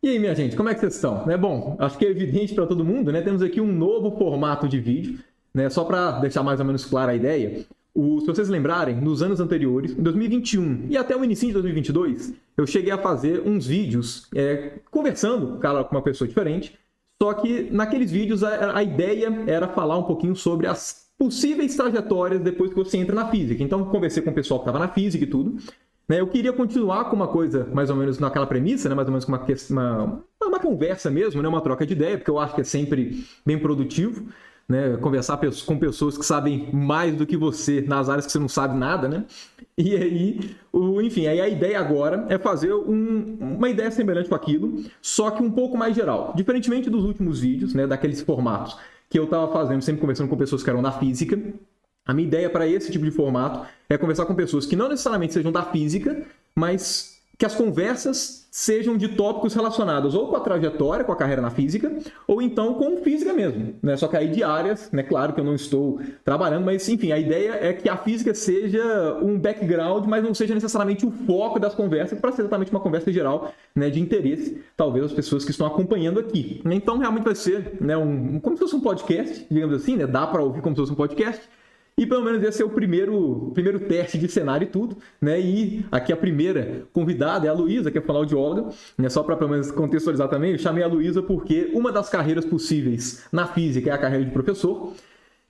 E aí, minha gente, como é que vocês estão? Bom, acho que é evidente para todo mundo, né? Temos aqui um novo formato de vídeo, né? Só para deixar mais ou menos clara a ideia. Se vocês lembrarem, nos anos anteriores, em 2021 e até o início de 2022, eu cheguei a fazer uns vídeos conversando, claro, com uma pessoa diferente. Só que naqueles vídeos a ideia era falar um pouquinho sobre as possíveis trajetórias depois que você entra na física. Então, conversei com o pessoal que estava na física e tudo. Eu queria continuar com uma coisa mais ou menos naquela premissa, né? Mais ou menos com uma conversa mesmo, né? Uma troca de ideia, porque eu acho que é sempre bem produtivo, né? Conversar com pessoas que sabem mais do que você nas áreas que você não sabe nada, né? E aí, enfim, aí a ideia agora é fazer uma ideia semelhante com aquilo, só que um pouco mais geral. Diferentemente dos últimos vídeos, né? Daqueles formatos que eu estava fazendo, sempre conversando com pessoas que eram da física. A minha ideia para esse tipo de formato é conversar com pessoas que não necessariamente sejam da física, mas que as conversas sejam de tópicos relacionados ou com a trajetória, com a carreira na física, ou então com física mesmo, né? Só que aí de áreas, né? Claro que eu não estou trabalhando, mas enfim, a ideia é que a física seja um background, mas não seja necessariamente o foco das conversas, para ser exatamente uma conversa geral, né? De interesse, talvez, das pessoas que estão acompanhando aqui. Então, realmente vai ser, né? Como se fosse um podcast, digamos assim, né? Dá para ouvir como se fosse um podcast. E pelo menos esse é o primeiro teste de cenário e tudo, né? E aqui a primeira convidada é a Luísa, que é fonoaudióloga, né? Só para pelo menos contextualizar também, eu chamei a Luísa porque uma das carreiras possíveis na física é a carreira de professor.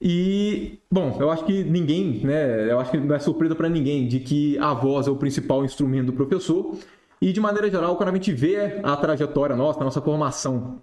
E, bom, eu acho que ninguém, né? Eu acho que não é surpresa para ninguém de que a voz é o principal instrumento do professor. E, de maneira geral, quando a gente vê a trajetória nossa, a nossa formação,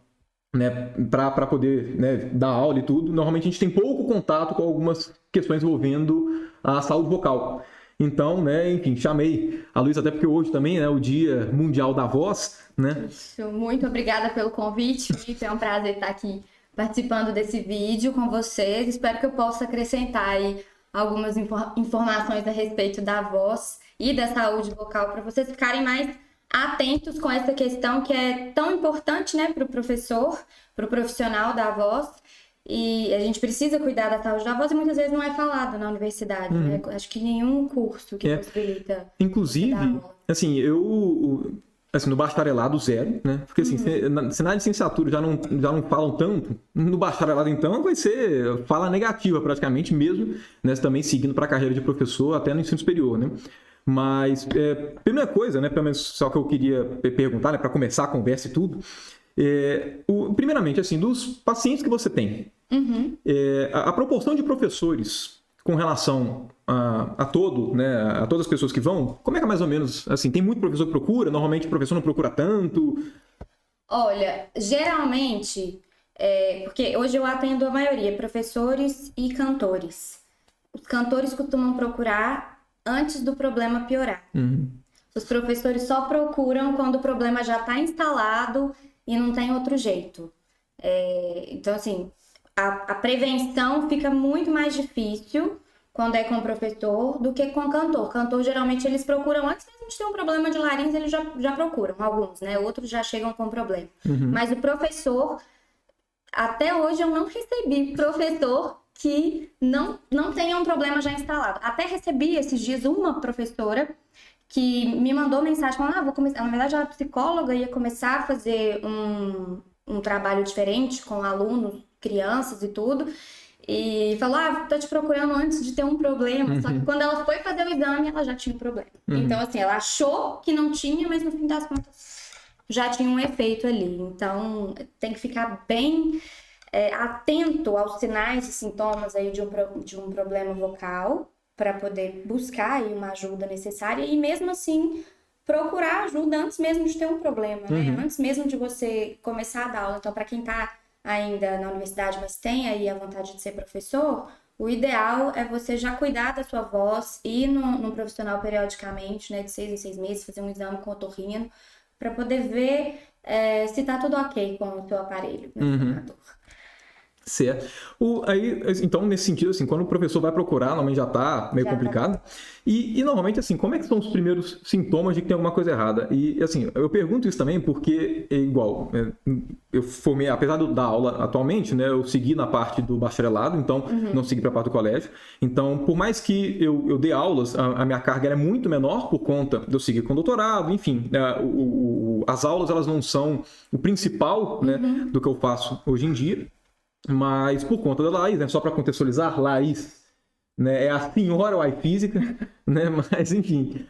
né, para poder, né, dar aula e tudo, normalmente a gente tem pouco contato com algumas questões envolvendo a saúde vocal. Então, né, enfim, chamei a Luísa até porque hoje também é o Dia Mundial da Voz, né? Muito obrigada pelo convite, Felipe. É um prazer estar aqui participando desse vídeo com vocês. Espero que eu possa acrescentar aí algumas informações a respeito da voz e da saúde vocal para vocês ficarem mais atentos com essa questão que é tão importante, né, para o professor, para o profissional da voz. E a gente precisa cuidar da saúde da voz e muitas vezes não é falado na universidade, né? Acho que nenhum curso que possibilita. Inclusive, assim, assim, no bacharelado zero, né? Porque assim, se na licenciatura já não falam tanto, no bacharelado então vai ser fala negativa praticamente mesmo, né? Também seguindo para a carreira de professor até no ensino superior, né? Mas, primeira coisa, né, pelo menos só que eu queria perguntar, né, para começar a conversa e tudo, primeiramente, assim, dos pacientes que você tem, a proporção de professores com relação a todo, né, a todas as pessoas que vão, como é que é mais ou menos, assim, tem muito professor que procura, normalmente o professor não procura tanto? Olha, geralmente, porque hoje eu atendo a maioria, professores e cantores. Os cantores costumam procurar antes do problema piorar. Os professores só procuram quando o problema já está instalado e não tem outro jeito. Então, assim, a prevenção fica muito mais difícil quando é com o professor do que com o cantor. Cantor, geralmente, eles procuram antes mesmo de ter um problema de laringe, eles já procuram, alguns, né? Outros já chegam com problema. Mas o professor, até hoje eu não recebi professor que não tenha um problema já instalado. Até recebi esses dias uma professora que me mandou mensagem falando, vou começar. Na verdade, ela é psicóloga, ia começar a fazer um trabalho diferente com alunos, crianças e tudo. E falou, tô te procurando antes de ter um problema. Só que quando ela foi fazer o exame, ela já tinha um problema. Então, assim, ela achou que não tinha, mas no fim das contas já tinha um efeito ali. Então, tem que ficar bem atento aos sinais e sintomas aí de um problema vocal para poder buscar aí uma ajuda necessária e mesmo assim procurar ajuda antes mesmo de ter um problema, né? Antes mesmo de você começar a dar aula. Então, para quem está ainda na universidade, mas tem aí a vontade de ser professor, o ideal é você já cuidar da sua voz, ir num profissional periodicamente, né, de 6 em 6 meses, fazer um exame com otorrino, para poder ver se tá tudo ok com o seu aparelho, né, fonador. Certo. Aí, então, nesse sentido, assim, quando o professor vai procurar, normalmente já tá meio complicado. E normalmente, assim, como é que são os primeiros sintomas de que tem alguma coisa errada? E, assim, eu pergunto isso também porque, é igual, eu formei, apesar de dar aula atualmente, né, eu segui na parte do bacharelado, então não segui para a parte do colégio. Então, por mais que eu dê aulas, a minha carga era muito menor por conta de eu seguir com doutorado, enfim, as aulas, elas não são o principal, né, do que eu faço hoje em dia. Mas por conta da Laís, né? Só para contextualizar, Laís, né, é a senhora UAI Física, né? Mas enfim,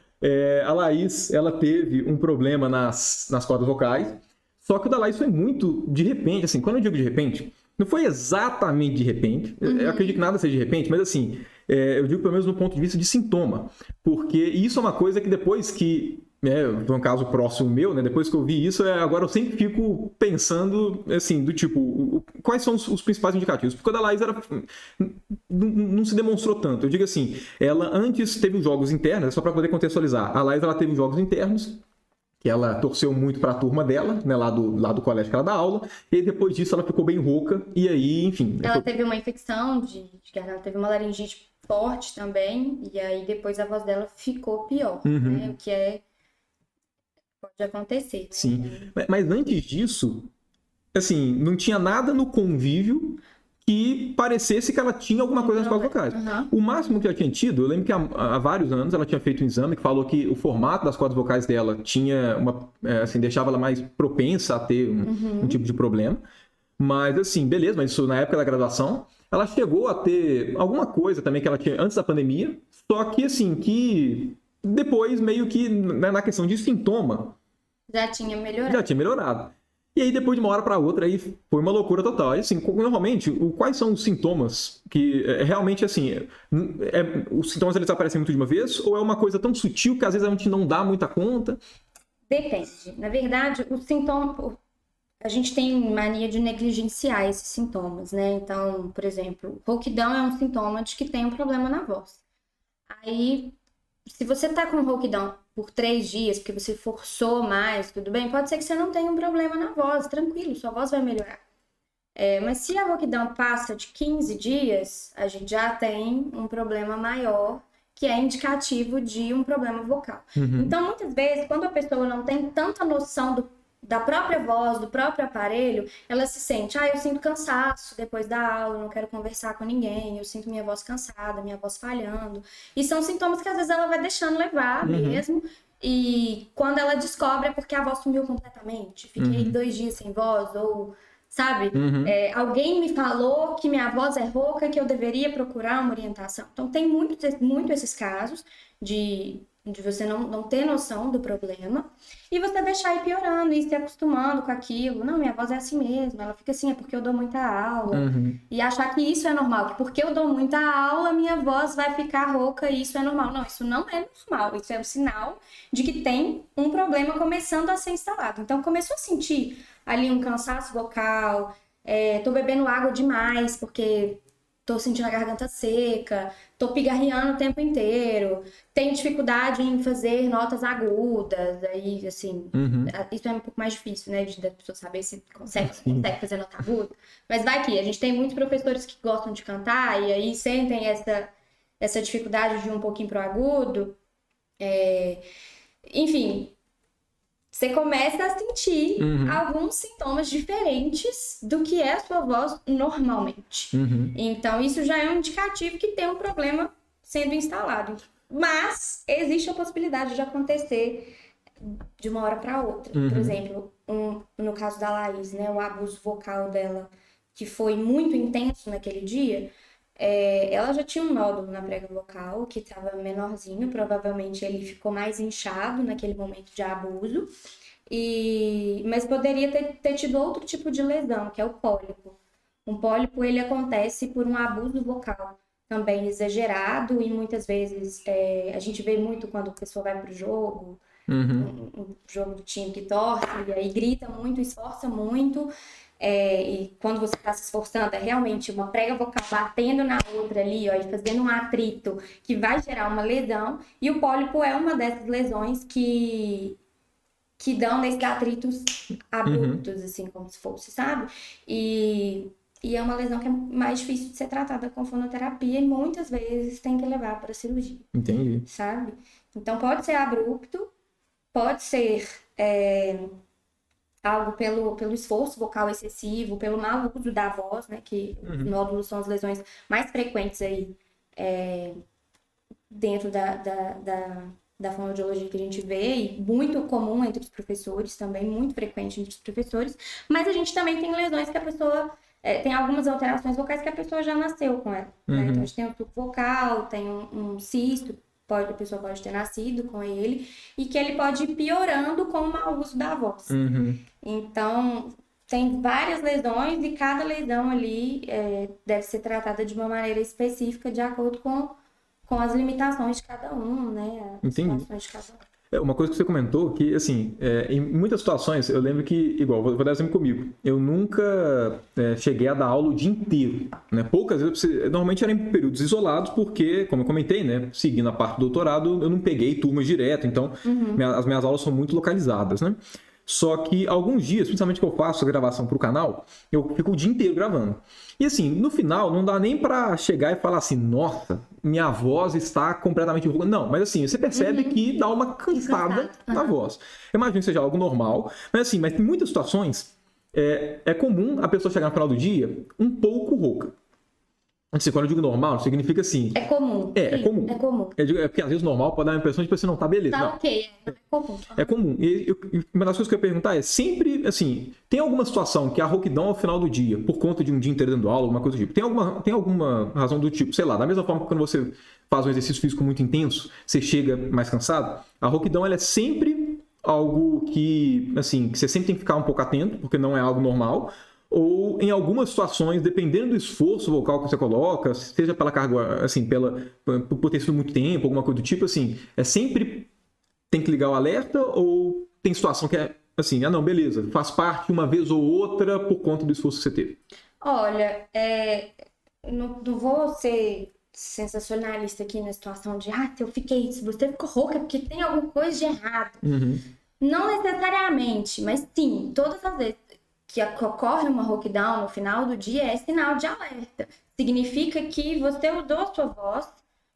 a Laís, ela teve um problema nas cordas vocais, só que o da Laís foi muito de repente, assim, quando eu digo de repente, não foi exatamente de repente, eu acredito que nada seja de repente, mas assim, eu digo pelo menos no ponto de vista de sintoma, porque isso é uma coisa que depois que foi um caso próximo meu, né? Depois que eu vi isso, agora eu sempre fico pensando, assim, do tipo, quais são os principais indicativos? Porque a da Laís não se demonstrou tanto. Eu digo assim, ela antes teve os jogos internos, só para poder contextualizar. A Laís, ela teve os jogos internos, que ela torceu muito para a turma dela, né, lá do colégio que ela dá aula, e depois disso ela ficou bem rouca, e aí, enfim... Ela teve uma infecção de garganta, teve uma laringite forte também, e aí depois a voz dela ficou pior, né? O que pode acontecer, né? Sim, mas antes disso, assim, não tinha nada no convívio que parecesse que ela tinha alguma coisa nas cordas vocais. O máximo que ela tinha tido, eu lembro que há vários anos ela tinha feito um exame que falou que o formato das cordas vocais dela tinha assim, deixava ela mais propensa a ter um tipo de problema. Mas assim, beleza, mas isso na época da graduação, ela chegou a ter alguma coisa também que ela tinha antes da pandemia, só que assim, que depois meio que na questão de sintoma já tinha melhorado. E aí, depois de uma hora para outra, aí foi uma loucura total. E assim, normalmente, quais são os sintomas que realmente, assim, os sintomas eles aparecem muito de uma vez? Ou é uma coisa tão sutil que às vezes a gente não dá muita conta? Depende. Na verdade, o sintoma... A gente tem mania de negligenciar esses sintomas, né? Então, por exemplo, rouquidão é um sintoma de que tem um problema na voz. Aí, se você tá com rouquidão por 3 dias, porque você forçou mais, tudo bem, pode ser que você não tenha um problema na voz, tranquilo, sua voz vai melhorar. Mas se a rouquidão passa de 15 dias, a gente já tem um problema maior, que é indicativo de um problema vocal. Então, muitas vezes, quando a pessoa não tem tanta noção da própria voz, do próprio aparelho, ela se sente, eu sinto cansaço depois da aula, não quero conversar com ninguém, eu sinto minha voz cansada, minha voz falhando. E são sintomas que às vezes ela vai deixando levar mesmo. E quando ela descobre é porque a voz sumiu completamente. Fiquei 2 dias sem voz, ou, sabe? Alguém me falou que minha voz é rouca, que eu deveria procurar uma orientação. Então tem muito esses casos de você não ter noção do problema e você deixar ir piorando e se acostumando com aquilo. Não, minha voz é assim mesmo, ela fica assim, é porque eu dou muita aula. E achar que isso é normal, que porque eu dou muita aula, minha voz vai ficar rouca e isso é normal. Não, isso não é normal, isso é um sinal de que tem um problema começando a ser instalado. Então, começou a sentir ali um cansaço vocal, tô bebendo água demais porque... tô sentindo a garganta seca, tô pigarreando o tempo inteiro, tenho dificuldade em fazer notas agudas, aí, assim, isso é um pouco mais difícil, né, da pessoa saber se consegue fazer nota aguda. Mas vai que a gente tem muitos professores que gostam de cantar e aí sentem essa dificuldade de ir um pouquinho pro agudo. Enfim... Você começa a sentir alguns sintomas diferentes do que é a sua voz normalmente. Então, isso já é um indicativo que tem um problema sendo instalado. Mas, existe a possibilidade de acontecer de uma hora para outra. Por exemplo, no caso da Laís, né, o abuso vocal dela, que foi muito intenso naquele dia, ela já tinha um nódulo na prega vocal, que estava menorzinho, provavelmente ele ficou mais inchado naquele momento de abuso, mas poderia ter tido outro tipo de lesão, que é o pólipo. Um pólipo, ele acontece por um abuso vocal também exagerado, e muitas vezes a gente vê muito quando a pessoa vai para o jogo, um jogo do time que torce, e aí grita muito, esforça muito, e quando você está se esforçando, é realmente uma prega vocal batendo na outra ali, e fazendo um atrito que vai gerar uma lesão, e o pólipo é uma dessas lesões que dão nesses atritos abruptos, assim, como se fosse, sabe? E E é uma lesão que é mais difícil de ser tratada com fonoterapia e muitas vezes tem que levar para cirurgia. Entendi. Sabe? Então pode ser abrupto, pode ser algo pelo esforço vocal excessivo, pelo mau uso da voz, né? Que os nódulos são as lesões mais frequentes aí dentro da fonoaudiologia que a gente vê, e muito comum entre os professores também, muito frequente entre os professores, mas a gente também tem lesões que a pessoa, tem algumas alterações vocais que a pessoa já nasceu com ela, né? Então a gente tem um tubo vocal, tem um cisto, a pessoa pode ter nascido com ele, e que ele pode ir piorando com o mau uso da voz. Então, tem várias lesões e cada lesão ali deve ser tratada de uma maneira específica de acordo com as limitações de cada um, né? As situações de cada um. Uma coisa que você comentou, que, assim, em muitas situações, eu lembro que, igual, vou dar exemplo comigo, eu nunca cheguei a dar aula o dia inteiro, né? Poucas vezes, normalmente eram em períodos isolados, porque, como eu comentei, né, seguindo a parte do doutorado, eu não peguei turmas direto, então as minhas aulas são muito localizadas, né? Só que alguns dias, principalmente que eu faço a gravação para o canal, eu fico o dia inteiro gravando. E assim, no final, não dá nem para chegar e falar assim, nossa, minha voz está completamente rouca. Não, mas assim, você percebe que dá uma cansada na voz. Eu imagino que seja algo normal, mas assim, tem muitas situações, é comum a pessoa chegar no final do dia um pouco rouca. Assim, quando eu digo normal, significa assim... É comum. É comum. É comum. Porque às vezes normal pode dar a impressão de que você não tá beleza. Tá, não. ok. É comum. É comum. E uma das coisas que eu ia perguntar é, sempre, assim, tem alguma situação que a rouquidão ao final do dia, por conta de um dia inteiro dando aula, alguma coisa do tipo, tem alguma razão do tipo, sei lá, da mesma forma que quando você faz um exercício físico muito intenso, você chega mais cansado, a rouquidão, ela é sempre algo que, assim, que você sempre tem que ficar um pouco atento, porque não é algo normal, ou em algumas situações, dependendo do esforço vocal que você coloca, seja pela carga, assim, por ter sido muito tempo, alguma coisa do tipo, assim, sempre tem que ligar o alerta, ou tem situação que é assim, não, beleza, faz parte uma vez ou outra por conta do esforço que você teve? Olha, não vou ser sensacionalista aqui na situação de, se eu fiquei, se você ficou rouca, é porque tem alguma coisa de errado. Não necessariamente, mas sim, todas as vezes que ocorre uma rouquidão no final do dia é sinal de alerta. Significa que você usou a sua voz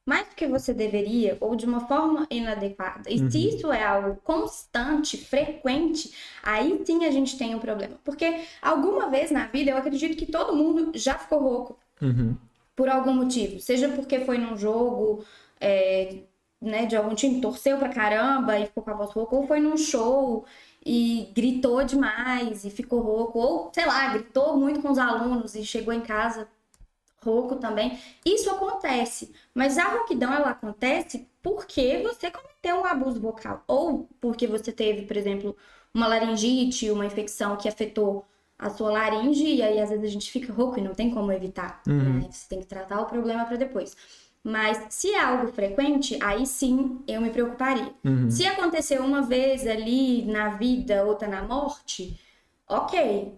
mais do que você deveria ou de uma forma inadequada. E se isso é algo constante, frequente, aí sim a gente tem um problema. Porque alguma vez na vida eu acredito que todo mundo já ficou rouco por algum motivo. Seja porque foi num jogo né, de algum time, torceu pra caramba e ficou com a voz rouca, ou foi num show e gritou demais e ficou rouco, ou, sei lá, gritou muito com os alunos e chegou em casa rouco também. Isso acontece, mas a rouquidão, ela acontece porque você cometeu um abuso vocal, ou porque você teve, por exemplo, uma laringite, uma infecção que afetou a sua laringe, e aí às vezes a gente fica rouco e não tem como evitar, né? Você tem que tratar o problema para depois. Mas se é algo frequente, aí sim eu me preocuparia. Se aconteceu uma vez ali na vida, outra na morte, ok,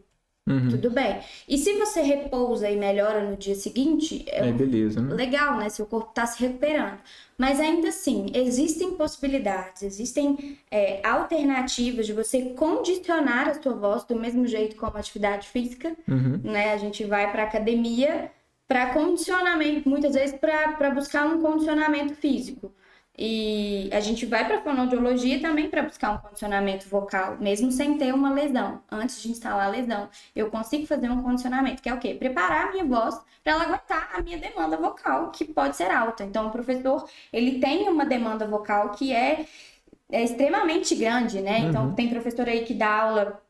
tudo bem. E se você repousa e melhora no dia seguinte, beleza, né? Legal, né? Seu corpo está se recuperando. Mas ainda assim, existem possibilidades, existem alternativas de você condicionar a sua voz do mesmo jeito como atividade física, né? A gente vai para academia para condicionamento, muitas vezes para buscar um condicionamento físico. E a gente vai para fonoaudiologia também para buscar um condicionamento vocal, mesmo sem ter uma lesão. Antes de instalar a lesão, eu consigo fazer um condicionamento, que é o quê? Preparar a minha voz para ela aguentar a minha demanda vocal, que pode ser alta. Então, o professor, ele tem uma demanda vocal que é extremamente grande, né? Então, tem professor aí que dá aula,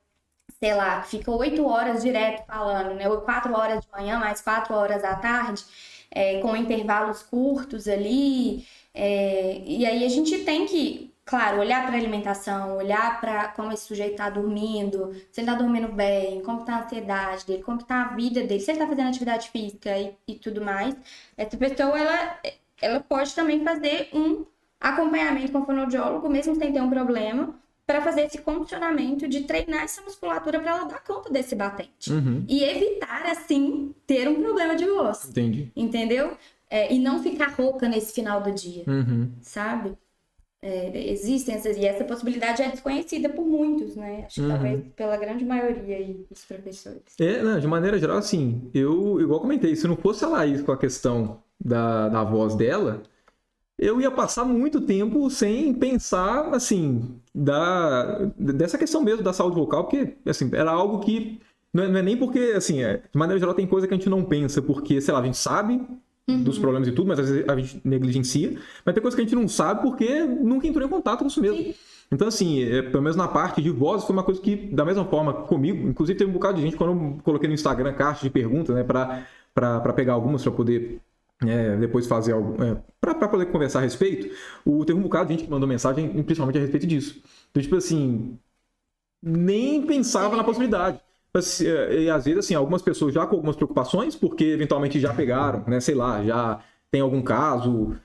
sei lá, fica 8 horas direto falando, né? 4 horas de manhã, mais 4 horas à tarde, com intervalos curtos ali. E aí a gente tem que, claro, olhar para a alimentação, olhar para como esse sujeito está dormindo, se ele está dormindo bem, como está a ansiedade dele, como está a vida dele, se ele está fazendo atividade física e tudo mais. Essa pessoa, ela pode também fazer um acompanhamento com o fonoaudiólogo, mesmo sem ter um problema, para fazer esse condicionamento de treinar essa musculatura para ela dar conta desse batente. E evitar, assim, ter um problema de voz. Entendi. Entendeu? E não ficar rouca nesse final do dia, sabe? existem e essa possibilidade é desconhecida por muitos, né? Acho que talvez pela grande maioria aí dos professores. Não, de maneira geral, assim, eu, igual comentei, se não fosse a Laís com a questão da voz dela, eu ia passar muito tempo sem pensar, assim, dessa questão mesmo da saúde vocal, porque, assim, era algo que não é nem porque, assim, de maneira geral tem coisa que a gente não pensa, porque, sei lá, a gente sabe dos problemas e tudo, mas às vezes a gente negligencia, mas tem coisa que a gente não sabe porque nunca entrou em contato com isso mesmo. Sim. Então, assim, pelo menos na parte de voz, foi uma coisa que, da mesma forma comigo, inclusive teve um bocado de gente, quando eu coloquei no Instagram caixa de perguntas, né, pra pegar algumas pra poder depois fazer algo, pra poder conversar a respeito, teve um bocado de gente que mandou mensagem, principalmente a respeito disso. Então, tipo assim, nem pensava na possibilidade. E às vezes, assim, algumas pessoas já com algumas preocupações, porque eventualmente já pegaram, né, sei lá, já tem algum caso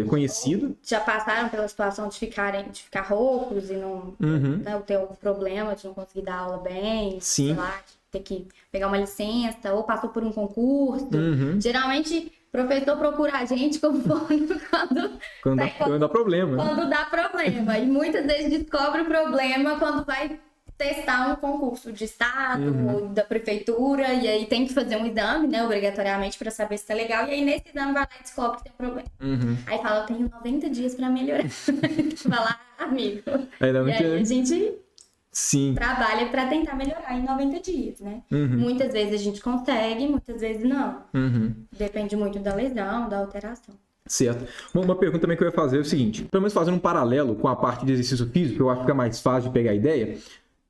conhecido. Já passaram pela situação de ficar roucos e não ter algum problema de não conseguir dar aula bem, Sim. sei lá, de ter que pegar uma licença, ou passou por um concurso. Geralmente, o professor procura a gente quando dá problema. Quando dá problema. E muitas vezes descobre o problema quando vai testar um concurso de estado ou da prefeitura, e aí tem que fazer um exame, né, obrigatoriamente, para saber se tá legal, e aí nesse exame vai lá e descobre que tem um problema. Aí fala, eu tenho 90 dias para melhorar. Fala, amigo. E aí a gente trabalha para tentar melhorar em 90 dias, né? Muitas vezes a gente consegue, muitas vezes não. Depende muito da lesão, da alteração. Certo. Uma pergunta também que eu ia fazer é o seguinte, pelo menos fazendo um paralelo com a parte de exercício físico, eu acho que é mais fácil de pegar a ideia.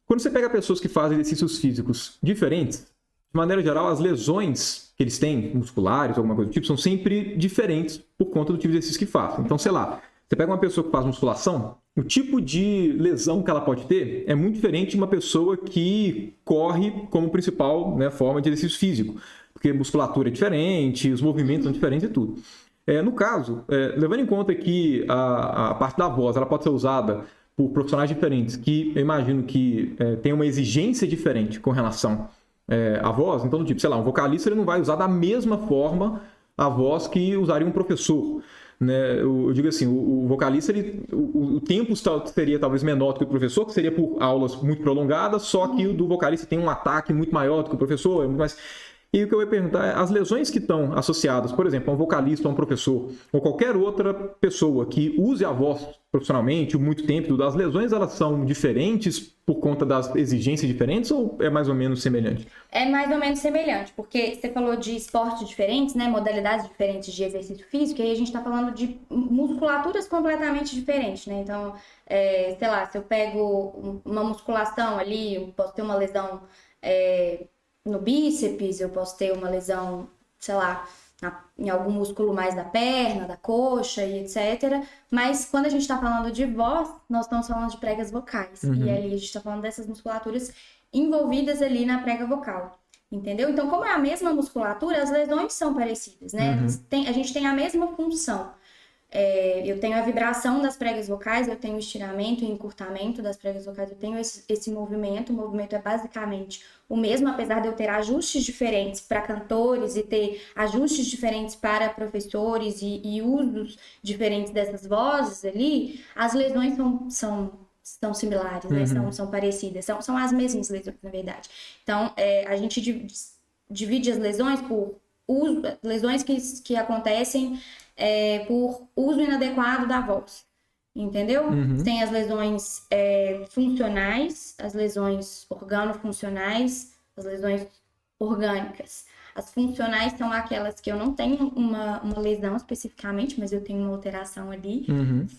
Quando você pega pessoas que fazem exercícios físicos diferentes, de maneira geral, as lesões que eles têm, musculares, alguma coisa do tipo, são sempre diferentes por conta do tipo de exercício que faz. Então, sei lá, você pega uma pessoa que faz musculação, o tipo de lesão que ela pode ter é muito diferente de uma pessoa que corre como principal, né, forma de exercício físico, porque a musculatura é diferente, os movimentos são diferentes e tudo. No caso, levando em conta que a parte da voz ela pode ser usada por profissionais diferentes, que eu imagino que tem uma exigência diferente com relação à voz. Então, tipo, sei lá, um vocalista ele não vai usar da mesma forma a voz que usaria um professor. Né? Eu digo assim, o vocalista, o tempo seria talvez menor do que o professor, que seria por aulas muito prolongadas, só que o do vocalista tem um ataque muito maior do que o professor, é muito mais... E o que eu ia perguntar é, as lesões que estão associadas, por exemplo, a um vocalista, a um professor, ou qualquer outra pessoa que use a voz profissionalmente, muito tempo, as lesões elas são diferentes por conta das exigências diferentes ou é mais ou menos semelhante? É mais ou menos semelhante, porque você falou de esportes diferentes, né, modalidades diferentes de exercício físico, e aí a gente está falando de musculaturas completamente diferentes, né? Então, sei lá, se eu pego uma musculação ali, eu posso ter uma lesão... no bíceps, eu posso ter uma lesão, sei lá, em algum músculo mais da perna, da coxa e etc. Mas quando a gente está falando de voz, nós estamos falando de pregas vocais. E ali a gente está falando dessas musculaturas envolvidas ali na prega vocal. Entendeu? Então, como é a mesma musculatura, as lesões são parecidas, né? A gente tem a mesma função. Eu tenho a vibração das pregas vocais, eu tenho o estiramento e encurtamento das pregas vocais, eu tenho esse movimento. O movimento é basicamente o mesmo, apesar de eu ter ajustes diferentes para cantores e ter ajustes diferentes para professores e usos diferentes dessas vozes ali, as lesões são similares, né? São parecidas, são as mesmas lesões, na verdade. Então, a gente divide as lesões por lesões que acontecem por uso inadequado da voz, entendeu? Tem as lesões funcionais, as lesões organofuncionais, as lesões orgânicas. As funcionais são aquelas que eu não tenho uma lesão especificamente, mas eu tenho uma alteração ali,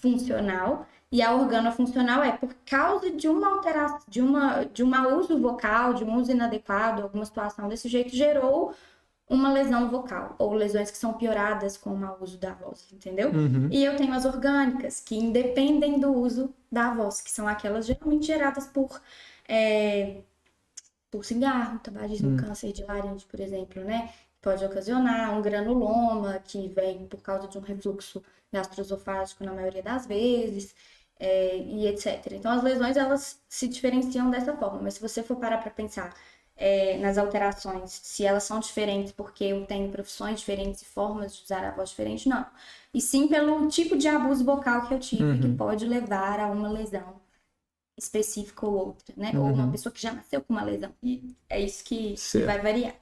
funcional. E a organofuncional é por causa de uma alteração, de um uso vocal, de um uso inadequado, alguma situação desse jeito, gerou uma lesão vocal, ou lesões que são pioradas com o mau uso da voz, entendeu? E eu tenho as orgânicas, que independem do uso da voz, que são aquelas geralmente geradas por cigarro, tabagismo, câncer de laringe, por exemplo, né? Pode ocasionar um granuloma, que vem por causa de um refluxo gastroesofágico na maioria das vezes, e etc. Então, as lesões, elas se diferenciam dessa forma, mas se você for parar para pensar nas alterações, se elas são diferentes porque eu tenho profissões diferentes e formas de usar a voz diferente, não. E sim pelo tipo de abuso vocal que eu tive, que pode levar a uma lesão específica ou outra, né? Ou uma pessoa que já nasceu com uma lesão. E é isso que vai variar.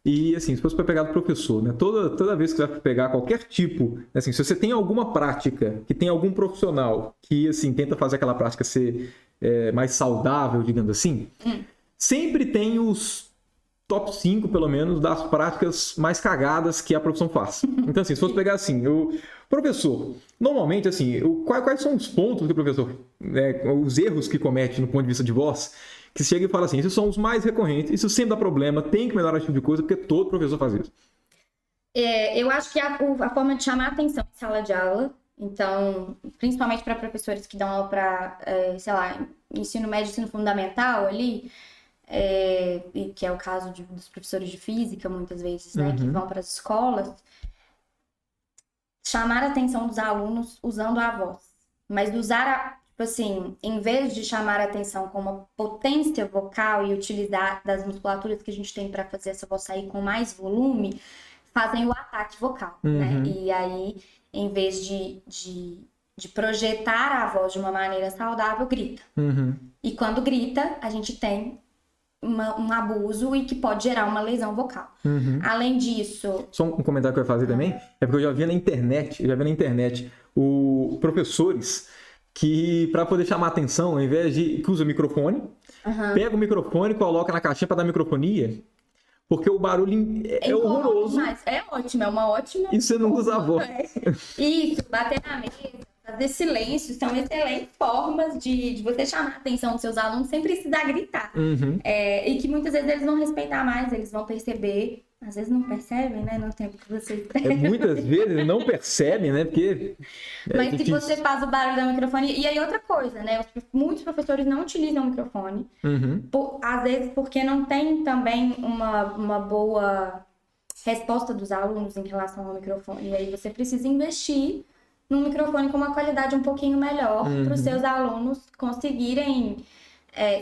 E, assim, se fosse para pegar do professor, né? Toda vez que você vai pegar qualquer tipo, assim, se você tem alguma prática, que tem algum profissional que, assim, tenta fazer aquela prática ser mais saudável, digamos assim, sempre tem os top 5, pelo menos, das práticas mais cagadas que a profissão faz. Então, assim, se fosse pegar, assim, o professor, normalmente, assim, quais são os pontos que o professor, os erros que comete no ponto de vista de voz, que chega e fala assim, esses são os mais recorrentes, isso sempre dá problema, tem que melhorar esse tipo de coisa, porque todo professor faz isso. Eu acho que a forma de chamar a atenção em sala de aula, então, principalmente para professores que dão aula para, sei lá, ensino médio, ensino fundamental ali, e que é o caso dos professores de física, muitas vezes, né, que vão para as escolas, chamar a atenção dos alunos usando a voz, mas usar tipo assim, em vez de chamar a atenção com uma potência vocal e utilizar das musculaturas que a gente tem para fazer essa voz sair com mais volume, fazem o ataque vocal, né? E aí, em vez de projetar a voz de uma maneira saudável, grita. E quando grita, a gente tem um abuso e que pode gerar uma lesão vocal. Além disso... Só um comentário que eu ia fazer também, é porque eu já vi na internet, professores que, para poder chamar atenção, ao invés de que usa microfone, pega o microfone e coloca na caixinha para dar microfonia, porque o barulho é horroroso. Mas é ótimo, é uma ótima... E você não usa a voz. Isso, bater na mesa, fazer silêncio, são excelentes formas de você chamar a atenção dos seus alunos sem precisar gritar. E que muitas vezes eles vão respeitar mais, eles vão perceber. Às vezes não percebem, né? No tempo que você escreve. Muitas vezes não percebem, né? Porque mas se você faz o barulho do microfone... E aí outra coisa, né? Muitos professores não utilizam o microfone. Às vezes porque não tem também uma boa resposta dos alunos em relação ao microfone. E aí você precisa investir num microfone com uma qualidade um pouquinho melhor para os seus alunos conseguirem...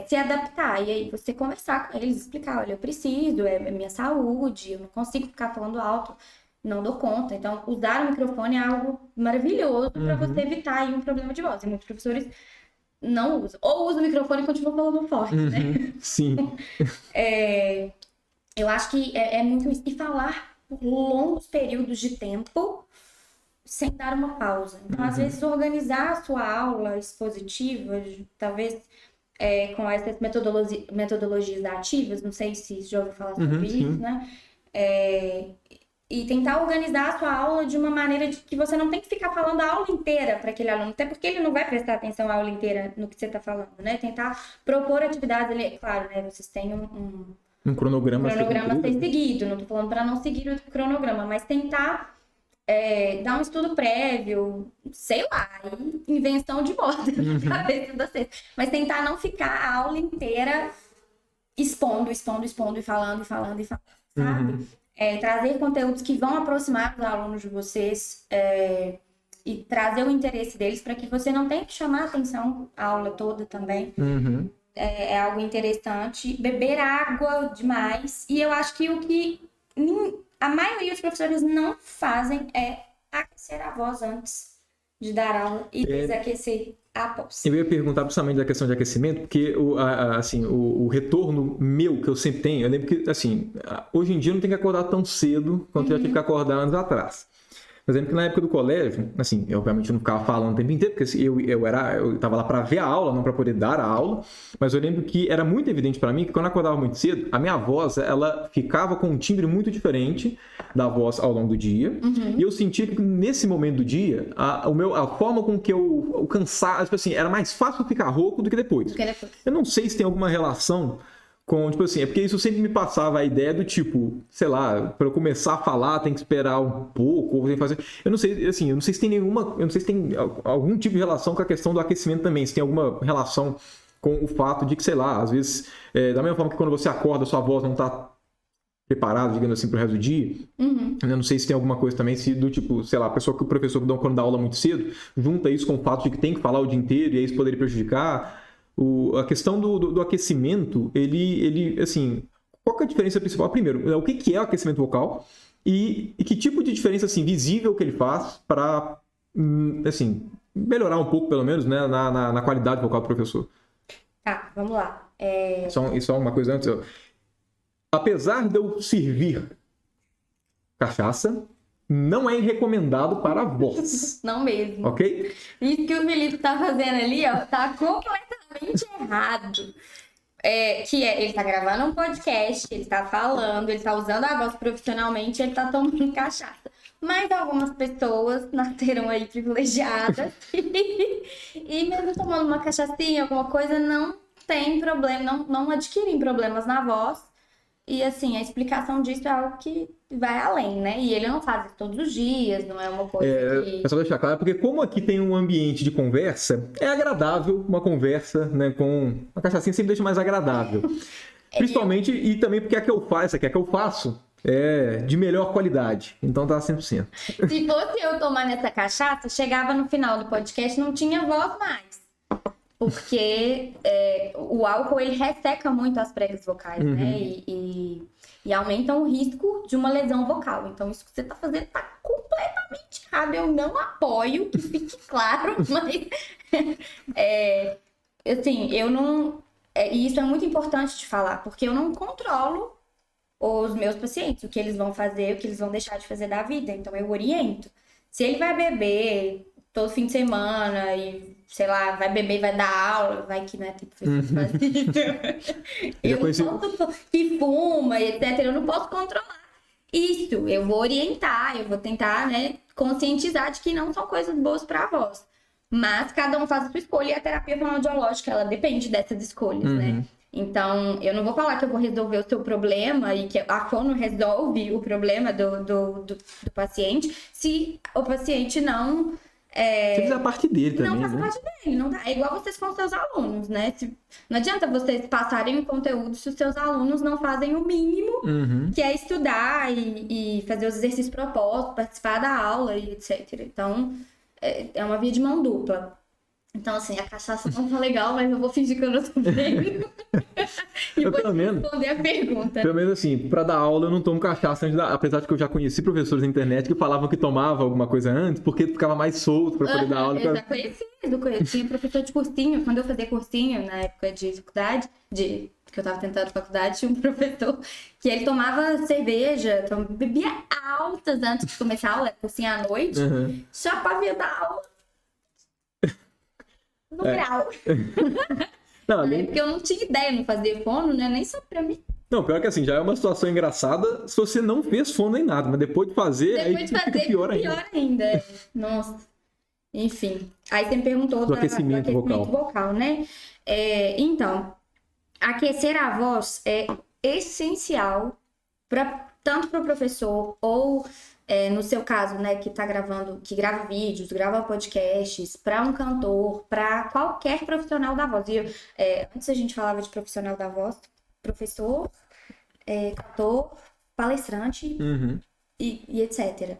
se adaptar, e aí você conversar com eles, explicar, olha, eu preciso, é minha saúde, eu não consigo ficar falando alto, não dou conta. Então, usar o microfone é algo maravilhoso para você evitar aí um problema de voz. E muitos professores não usam. Ou usam o microfone e continuam falando forte, né? Sim. Eu acho que é muito isso. E falar por longos períodos de tempo sem dar uma pausa. Então, às vezes, organizar a sua aula expositiva, talvez... com essas metodologias ativas, não sei se já ouviu falar sobre isso, né? E tentar organizar a sua aula de uma maneira de que você não tem que ficar falando a aula inteira para aquele aluno, até porque ele não vai prestar atenção a aula inteira no que você está falando, né? Tentar propor atividades ali, claro, né? Vocês têm um cronograma a ser seguido, não estou falando para não seguir o cronograma, mas tentar dar um estudo prévio, sei lá, invenção de moda na cabeça de vocês. Mas tentar não ficar a aula inteira expondo e falando, sabe? Trazer conteúdos que vão aproximar os alunos de vocês e trazer o interesse deles para que você não tenha que chamar a atenção a aula toda também. É algo interessante. Beber água demais. E eu acho que o que... a maioria dos professores não fazem é aquecer a voz antes de dar aula e desaquecer após. Eu ia perguntar principalmente da questão de aquecimento, porque o retorno meu que eu sempre tenho, eu lembro que, assim, hoje em dia eu não tenho que acordar tão cedo quanto eu já tive que acordar anos atrás. Mas lembro que na época do colégio, assim, eu obviamente não ficava falando o tempo inteiro, porque eu estava lá para ver a aula, não para poder dar a aula, mas eu lembro que era muito evidente para mim que quando eu acordava muito cedo, a minha voz, ela ficava com um timbre muito diferente da voz ao longo do dia, e eu sentia que nesse momento do dia, a forma com que eu cansava, tipo assim, era mais fácil ficar rouco do que depois. Eu não sei se tem alguma relação com, tipo assim, é porque isso sempre me passava a ideia do tipo, sei lá, para eu começar a falar tem que esperar um pouco, ou tem que fazer... Eu não sei, assim, eu não sei se tem algum tipo de relação com a questão do aquecimento também, se tem alguma relação com o fato de que, sei lá, às vezes, da mesma forma que quando você acorda, sua voz não tá preparada, digamos assim, pro resto do dia. Eu não sei se tem alguma coisa também, se do tipo, sei lá, a pessoa que o professor quando dá aula muito cedo, junta isso com o fato de que tem que falar o dia inteiro e aí isso poderia prejudicar. A questão do aquecimento, ele, assim, qual que é a diferença principal? Primeiro, o que é o aquecimento vocal e que tipo de diferença assim, visível que ele faz para assim, melhorar um pouco, pelo menos, né, na qualidade vocal do professor. Tá, vamos lá. Só uma coisa antes. Apesar de eu servir cachaça, não é recomendado para a voz. Não mesmo. Ok? Isso que o Felipe tá fazendo ali, ó, tá completamente errado. Ele tá gravando um podcast, ele tá falando, ele tá usando a voz profissionalmente, ele tá tomando cachaça. Mas algumas pessoas nasceram aí privilegiadas e mesmo tomando uma cachaçinha, alguma coisa, não tem problema, não adquirem problemas na voz. E assim, a explicação disso é algo que vai além, né? E ele não faz isso todos os dias, não é uma coisa que... É só deixar claro, porque como aqui tem um ambiente de conversa, é agradável uma conversa, né, com... A cachaçinha sempre deixa mais agradável. Principalmente, e também porque essa que é que eu faço, é de melhor qualidade. Então tá 100%. Se fosse eu tomar nessa cachaça, chegava no final do podcast não tinha voz mais. Porque o álcool, ele resseca muito as pregas vocais, né? E aumenta o risco de uma lesão vocal. Então, isso que você tá fazendo tá completamente errado. Eu não apoio, que fique claro, mas... assim, eu não... E isso é muito importante de falar, porque eu não controlo os meus pacientes, o que eles vão fazer, o que eles vão deixar de fazer da vida. Então, eu oriento. Se ele vai beber todo fim de semana e, sei lá, vai beber, vai dar aula, vai que, né, tem professor que faz isso. Eu não posso, que fuma, etc. Eu não posso controlar isso. Eu vou orientar, eu vou tentar, né, conscientizar de que não são coisas boas para a voz. Mas cada um faz a sua escolha e a terapia fonoaudiológica, ela depende dessas escolhas, né? Então, eu não vou falar que eu vou resolver o seu problema e que a fono resolve o problema do paciente se o paciente não... Você fizer a parte dele também, não faz né? parte dele, não dá. É igual vocês com seus alunos, né? Não adianta vocês passarem o conteúdo se os seus alunos não fazem o mínimo, que é estudar e fazer os exercícios propostos, participar da aula e etc. Então, é uma via de mão dupla. Então, assim, a cachaça não tá legal, mas eu vou fingir que eu não tô vendo. E vou responder a pergunta. Pelo menos assim, pra dar aula eu não tomo cachaça antes apesar de que eu já conheci professores na internet que falavam que tomava alguma coisa antes, porque ficava mais solto pra poder dar aula. Eu já conheci, eu tinha professor de cursinho. Quando eu fazia cursinho, na época de faculdade, que eu tava tentando faculdade, tinha um professor que ele tomava cerveja, bebia altas antes de começar a aula, cursinho à noite, só pra vir dar aula. No grau. Não, porque eu não tinha ideia, não fazia fono, né? Nem só pra mim. Não, pior que assim, já é uma situação engraçada se você não fez fono nem nada, mas depois de fazer, aí fica pior ainda. Nossa. Enfim. Aí você me perguntou do aquecimento vocal, né? Então, aquecer a voz é essencial tanto para o professor ou... no seu caso, né, que grava vídeos, grava podcasts, para um cantor, para qualquer profissional da voz. Antes a gente falava de profissional da voz, professor, cantor, palestrante e etc.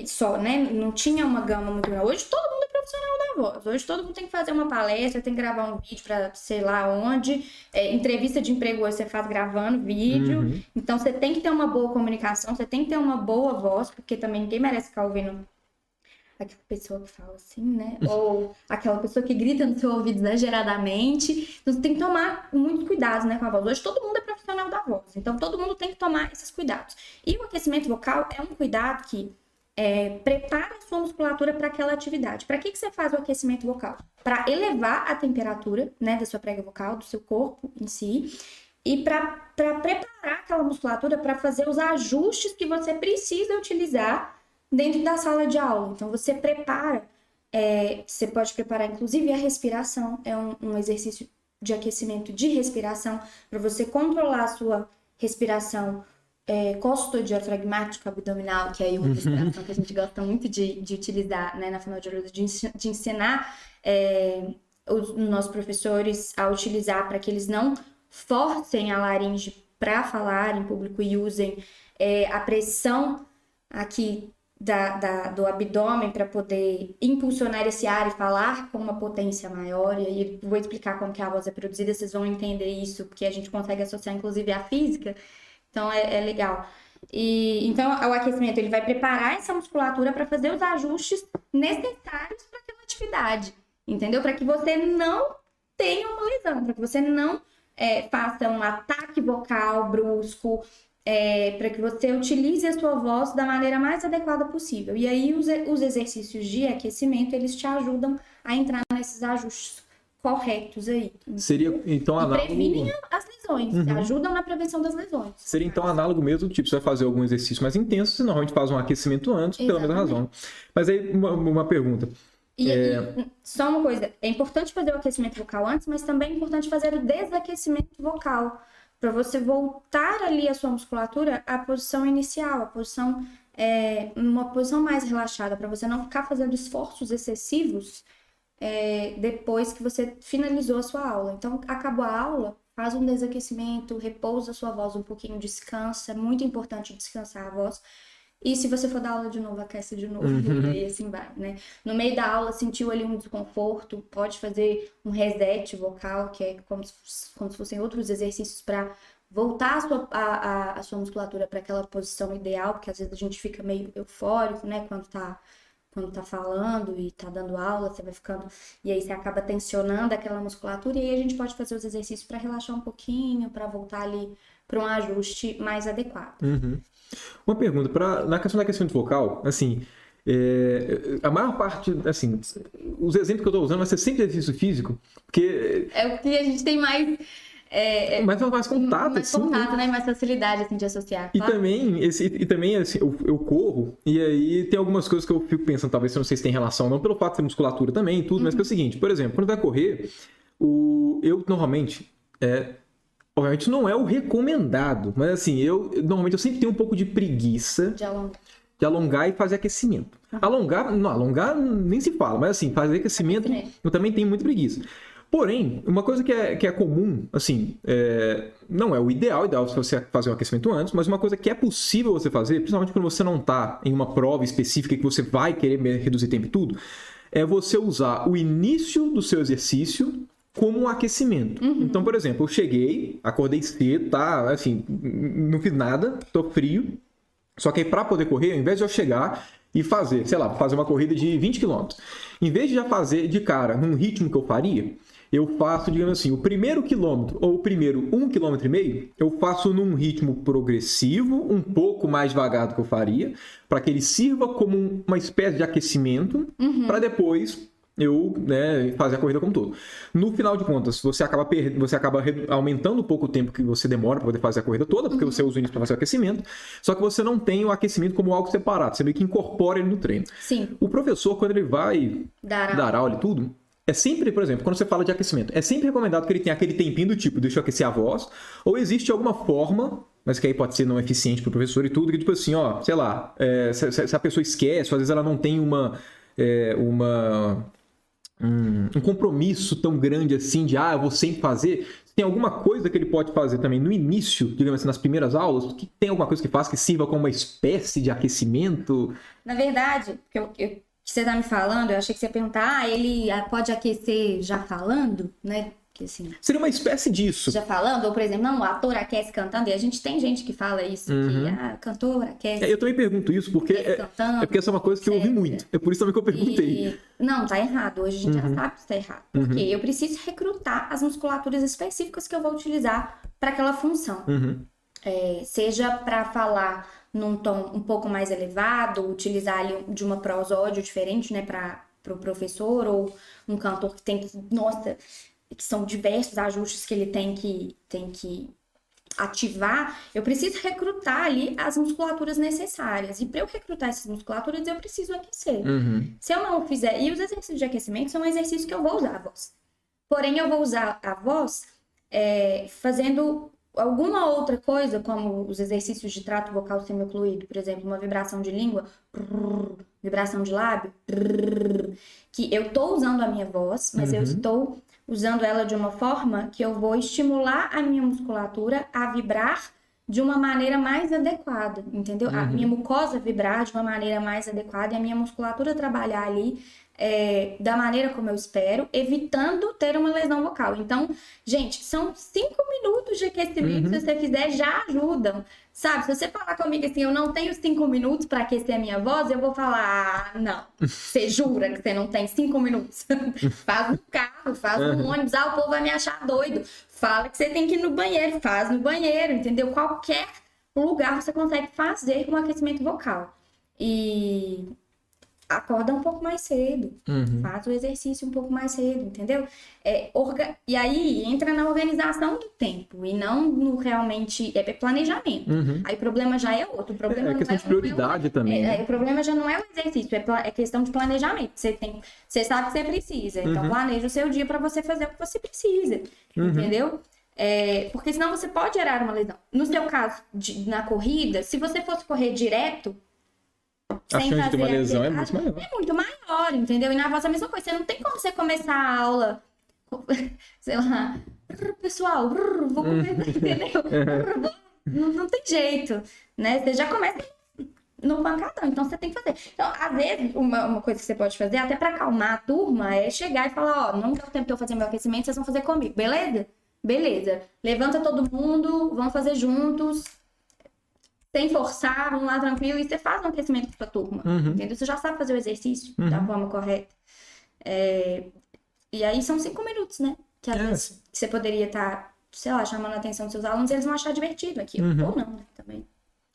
Só, né? Não tinha uma gama muito grande. Hoje todo mundo é profissional da voz. Hoje todo mundo tem que fazer uma palestra, tem que gravar um vídeo para sei lá onde. Entrevista de emprego hoje você faz gravando vídeo. Então você tem que ter uma boa comunicação, você tem que ter uma boa voz, porque também ninguém merece ficar ouvindo aquela pessoa que fala assim, né? Ou aquela pessoa que grita no seu ouvido exageradamente. Então você tem que tomar muitos cuidados, né, com a voz. Hoje todo mundo é profissional da voz. Então todo mundo tem que tomar esses cuidados. E o aquecimento vocal é um cuidado que prepara a sua musculatura para aquela atividade. Para que você faz o aquecimento vocal? Para elevar a temperatura, né, da sua prega vocal, do seu corpo em si, e para preparar aquela musculatura para fazer os ajustes que você precisa utilizar dentro da sala de aula. Então, você prepara, você pode preparar inclusive a respiração, é um exercício de aquecimento de respiração, para você controlar a sua respiração costodiafragmática abdominal, que é uma respiração que a gente gosta muito de utilizar, né, na fonoaudiologia, de ensinar os nossos professores a utilizar para que eles não forcem a laringe para falar em público e usem a pressão aqui do abdômen para poder impulsionar esse ar e falar com uma potência maior. E aí eu vou explicar como que a voz é produzida, vocês vão entender isso, porque a gente consegue associar inclusive à física, então é legal. E então o aquecimento ele vai preparar essa musculatura para fazer os ajustes necessários para aquela atividade, entendeu? Para que você não tenha uma lesão, para que você não faça um ataque vocal brusco, para que você utilize a sua voz da maneira mais adequada possível. E aí os exercícios de aquecimento, eles te ajudam a entrar nesses ajustes corretos aí. Seria, então, análogo... previnem as lesões, ajudam na prevenção das lesões. Seria, então, análogo mesmo, tipo, você vai fazer algum exercício mais intenso, você normalmente faz um aquecimento antes, pela mesma razão. Mas aí, uma pergunta. E só uma coisa, é importante fazer o aquecimento vocal antes, mas também é importante fazer o desaquecimento vocal, para você voltar ali a sua musculatura à posição inicial, uma posição mais relaxada, para você não ficar fazendo esforços excessivos depois que você finalizou a sua aula. Então, acabou a aula, faz um desaquecimento, repousa a sua voz um pouquinho, descansa, é muito importante descansar a voz. E se você for dar aula de novo, aquece de novo, e assim vai, né? No meio da aula, sentiu ali um desconforto, pode fazer um reset vocal, que é como se fossem outros exercícios para voltar a sua musculatura para aquela posição ideal, porque às vezes a gente fica meio eufórico, né? Quando tá falando e tá dando aula, você vai ficando... E aí você acaba tensionando aquela musculatura, e aí a gente pode fazer os exercícios para relaxar um pouquinho, para voltar ali para um ajuste mais adequado. Uma pergunta, na questão do aquecimento vocal, assim, a maior parte, assim, os exemplos que eu estou usando vai ser sempre exercício físico, porque... É o que a gente tem mais... mais contato, mais assim, contato, né? Mais facilidade, assim, de associar. E também assim, eu corro, e aí tem algumas coisas que eu fico pensando, talvez, eu não sei se tem relação ou não, pelo fato de ter musculatura também e tudo, mas que é o seguinte, por exemplo, quando vai correr, eu normalmente... Obviamente não é o recomendado, mas assim, normalmente eu sempre tenho um pouco de preguiça de alongar e fazer aquecimento. Alongar nem se fala, mas assim, fazer aquecimento eu também tenho muita preguiça. Porém, uma coisa que é comum, assim, não é o ideal se você fazer um aquecimento antes, mas uma coisa que é possível você fazer, principalmente quando você não está em uma prova específica que você vai querer reduzir tempo e tudo, é você usar o início do seu exercício como um aquecimento. Então, por exemplo, eu cheguei, acordei cedo, tá? Assim, não fiz nada, tô frio. Só que aí, pra poder correr, ao invés de eu chegar e fazer, sei lá, fazer uma corrida de 20 km, em vez de já fazer de cara num ritmo que eu faria, eu faço, digamos assim, o primeiro quilômetro ou o primeiro 1,5 km, eu faço num ritmo progressivo, um pouco mais devagar do que eu faria, para que ele sirva como uma espécie de aquecimento, para depois fazer a corrida como um todo. No final de contas, você acaba aumentando um pouco o tempo que você demora para poder fazer a corrida toda, porque você usa o início para fazer o aquecimento, só que você não tem o aquecimento como algo separado, você meio que incorpora ele no treino. Sim. O professor, quando ele vai dar aula e tudo, é sempre, por exemplo, quando você fala de aquecimento, é sempre recomendado que ele tenha aquele tempinho do tipo, deixa eu aquecer a voz, ou existe alguma forma, mas que aí pode ser não eficiente para o professor e tudo, que tipo assim, sei lá, se a pessoa esquece, ou às vezes ela não tem um compromisso tão grande assim de, eu vou sempre fazer. Tem alguma coisa que ele pode fazer também no início, digamos assim, nas primeiras aulas, que tem alguma coisa que faz que sirva como uma espécie de aquecimento? Na verdade, que você tá me falando, eu achei que você ia perguntar, ele pode aquecer já falando, né? Que, assim, seria uma espécie disso. Já falando, ou por exemplo, não, o ator aquece cantando, e a gente tem gente que fala isso, que cantor aquece. Eu também pergunto isso, porque porque essa é uma coisa que eu ouvi muito. É por isso também que eu perguntei. Não, tá errado. Hoje a gente já sabe que tá errado. Porque eu preciso recrutar as musculaturas específicas que eu vou utilizar para aquela função. Seja para falar num tom um pouco mais elevado, utilizar ali de uma prosódio diferente, né, para o professor, ou um cantor que tem que, que são diversos ajustes que ele tem que ativar, eu preciso recrutar ali as musculaturas necessárias. E para eu recrutar essas musculaturas, eu preciso aquecer. Se eu não fizer... E os exercícios de aquecimento são exercícios que eu vou usar a voz. Porém, eu vou usar a voz fazendo alguma outra coisa, como os exercícios de trato vocal semi-ocluído, por exemplo, uma vibração de língua, vibração de lábio, que eu estou usando a minha voz, mas eu estou usando ela de uma forma que eu vou estimular a minha musculatura a vibrar de uma maneira mais adequada, entendeu? A minha mucosa vibrar de uma maneira mais adequada e a minha musculatura trabalhar ali da maneira como eu espero, evitando ter uma lesão vocal. Então, gente, são 5 minutos de aquecimento, se você fizer, já ajudam. Sabe, se você falar comigo assim, eu não tenho 5 minutos para aquecer a minha voz, eu vou falar, não, você jura que você não tem 5 minutos? Faz no carro, faz no ônibus, o povo vai me achar doido. Fala que você tem que ir no banheiro, faz no banheiro, entendeu? Qualquer lugar você consegue fazer um aquecimento vocal. E acorda um pouco mais cedo, faz o exercício um pouco mais cedo, entendeu? E aí entra na organização do tempo e não no realmente planejamento. Aí o problema já é outro. O problema É questão de prioridade também. Né? O problema já não é o exercício, é questão de planejamento. Você sabe que você precisa, então planeja o seu dia para você fazer o que você precisa, entendeu? Porque senão você pode gerar uma lesão. No seu caso, na corrida, se você fosse correr direto, a chance de ter uma lesão é muito maior. É muito maior, entendeu? E na voz é a mesma coisa. Você não tem como você começar a aula, sei lá, pessoal, vou começar, entendeu? Não tem jeito, né? Você já começa no pancadão, então você tem que fazer. Então, às vezes, uma coisa que você pode fazer, até pra acalmar a turma, é chegar e falar, não deu tempo de eu fazer meu aquecimento, vocês vão fazer comigo, beleza? Beleza. Levanta todo mundo, vamos fazer juntos. Sem forçar, vamos lá tranquilo, e você faz um aquecimento pra turma, entendeu? Você já sabe fazer o exercício da forma correta. E aí são 5 minutos, né? Que às vezes você poderia estar, sei lá, chamando a atenção dos seus alunos, e eles vão achar divertido aquilo. Ou não, né? Também.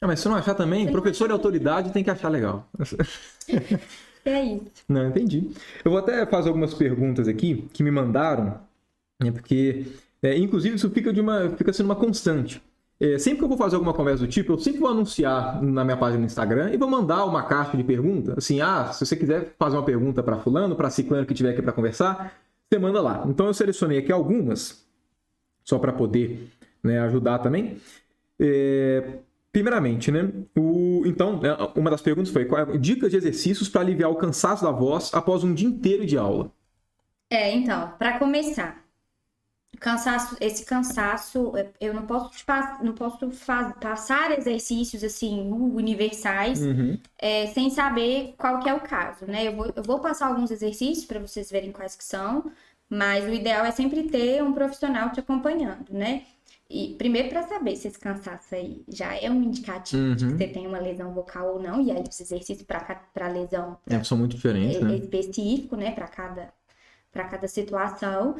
Mas se não achar também, professor e autoridade tem que achar legal. É isso. Não, entendi. Eu vou até fazer algumas perguntas aqui que me mandaram, né? Porque, inclusive, isso fica sendo uma constante. Sempre que eu vou fazer alguma conversa do tipo, eu sempre vou anunciar na minha página no Instagram e vou mandar uma caixa de perguntas. Assim, se você quiser fazer uma pergunta para fulano, para ciclano que estiver aqui para conversar, você manda lá. Então eu selecionei aqui algumas, só para poder, né, ajudar também. Primeiramente, né? Então, uma das perguntas foi dicas de exercícios para aliviar o cansaço da voz após um dia inteiro de aula. Então, para começar, esse cansaço, eu não posso passar exercícios assim universais sem saber qual que é o caso, né? Eu vou passar alguns exercícios para vocês verem quais que são, mas o ideal é sempre ter um profissional te acompanhando, né? E primeiro para saber se esse cansaço aí já é um indicativo de que você tem uma lesão vocal ou não, e aí os exercícios para lesão são muito diferentes, né? Específico, né? Para cada situação.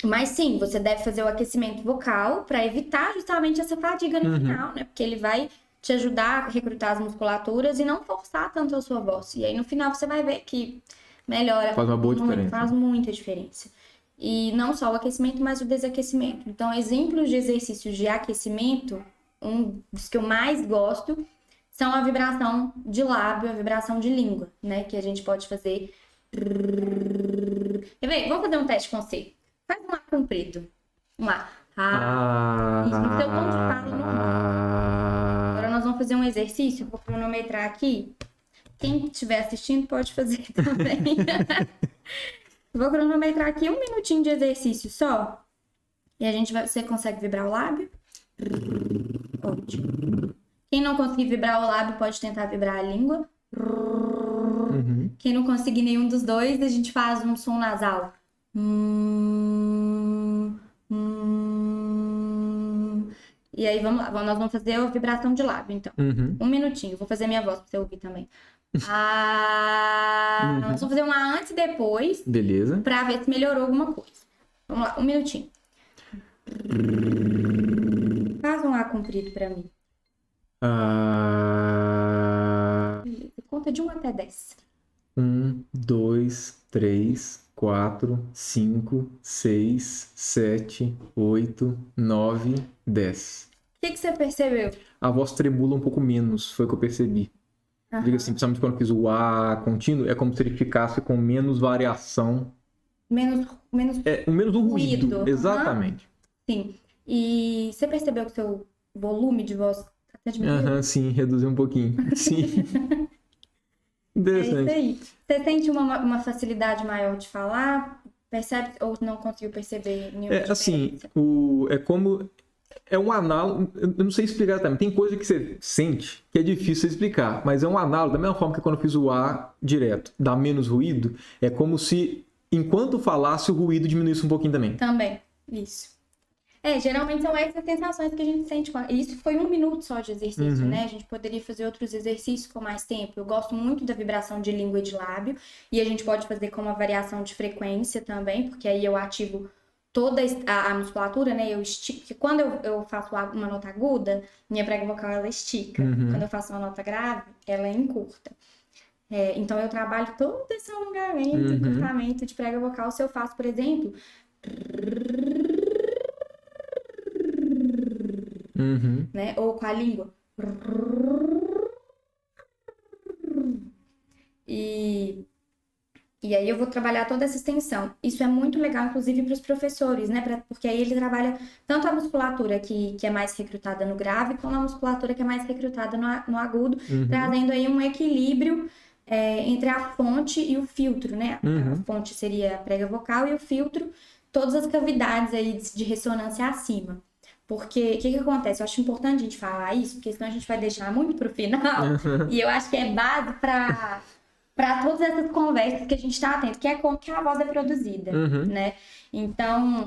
Mas sim, você deve fazer o aquecimento vocal para evitar justamente essa fadiga no final, né? Porque ele vai te ajudar a recrutar as musculaturas e não forçar tanto a sua voz. E aí no final você vai ver que melhora. Faz uma boa diferença. Faz muita diferença. E não só o aquecimento, mas o desaquecimento. Então, exemplos de exercícios de aquecimento, um dos que eu mais gosto, são a vibração de lábio, a vibração de língua, né? Que a gente pode fazer. Quer ver? Vamos fazer um teste com você. Faz um ar comprido. Vamos lá. Isso no seu tom de fala normal. Agora nós vamos fazer um exercício. Vou cronometrar aqui. Quem estiver assistindo pode fazer também. Vou cronometrar aqui 1 minutinho de exercício só. E você consegue vibrar o lábio? Ótimo. Quem não conseguir vibrar o lábio pode tentar vibrar a língua. Quem não conseguir nenhum dos dois, a gente faz um som nasal. E aí vamos lá, nós vamos fazer a vibração de lábio, então. 1 minutinho, vou fazer minha voz pra você ouvir também. Nós vamos fazer um A antes e depois. Beleza. Pra ver se melhorou alguma coisa. Vamos lá, 1 minutinho. Faz um A comprido pra mim. Conta de 1 até 10. 1, 2, 3, 4, 5, 6, 7, 8, 9, 10. O que você percebeu? A voz tremula um pouco menos, foi o que eu percebi. Diga assim, principalmente quando eu fiz o A contínuo, é como se ele ficasse com menos variação. Menos o ruído. Exatamente. Sim. E você percebeu que o seu volume de voz até diminuiu? Sim, reduziu um pouquinho. Sim. Interessante. É isso aí. Você sente uma facilidade maior de falar? Percebe ou não conseguiu perceber nenhuma diferença? Assim, é como... É um análogo, eu não sei explicar também. Tem coisa que você sente que é difícil explicar, mas é um análogo, da mesma forma que quando eu fiz o A direto, dá menos ruído, é como se, enquanto falasse, o ruído diminuísse um pouquinho também. Também, isso. Geralmente são essas sensações que a gente sente. Isso foi 1 minuto só de exercício, né? A gente poderia fazer outros exercícios com mais tempo. Eu gosto muito da vibração de língua e de lábio, e a gente pode fazer com uma variação de frequência também, porque aí eu ativo toda a musculatura, né? Eu estico, porque quando eu faço uma nota aguda, minha prega vocal ela estica. Quando eu faço uma nota grave, ela encurta. Então eu trabalho todo esse alongamento, encurtamento de prega vocal. Se eu faço, por exemplo, né? Ou com a língua. E aí eu vou trabalhar toda essa extensão. Isso é muito legal, inclusive, para os professores, né? Porque aí ele trabalha tanto a musculatura que é mais recrutada no grave, como a musculatura que é mais recrutada no agudo, trazendo aí um equilíbrio entre a fonte e o filtro, né? A fonte seria a prega vocal e o filtro, todas as cavidades aí de ressonância acima. Porque o que acontece? Eu acho importante a gente falar isso, porque senão a gente vai deixar muito pro final. E eu acho que é base para todas essas conversas que a gente está tendo, que é como que a voz é produzida, né? Então,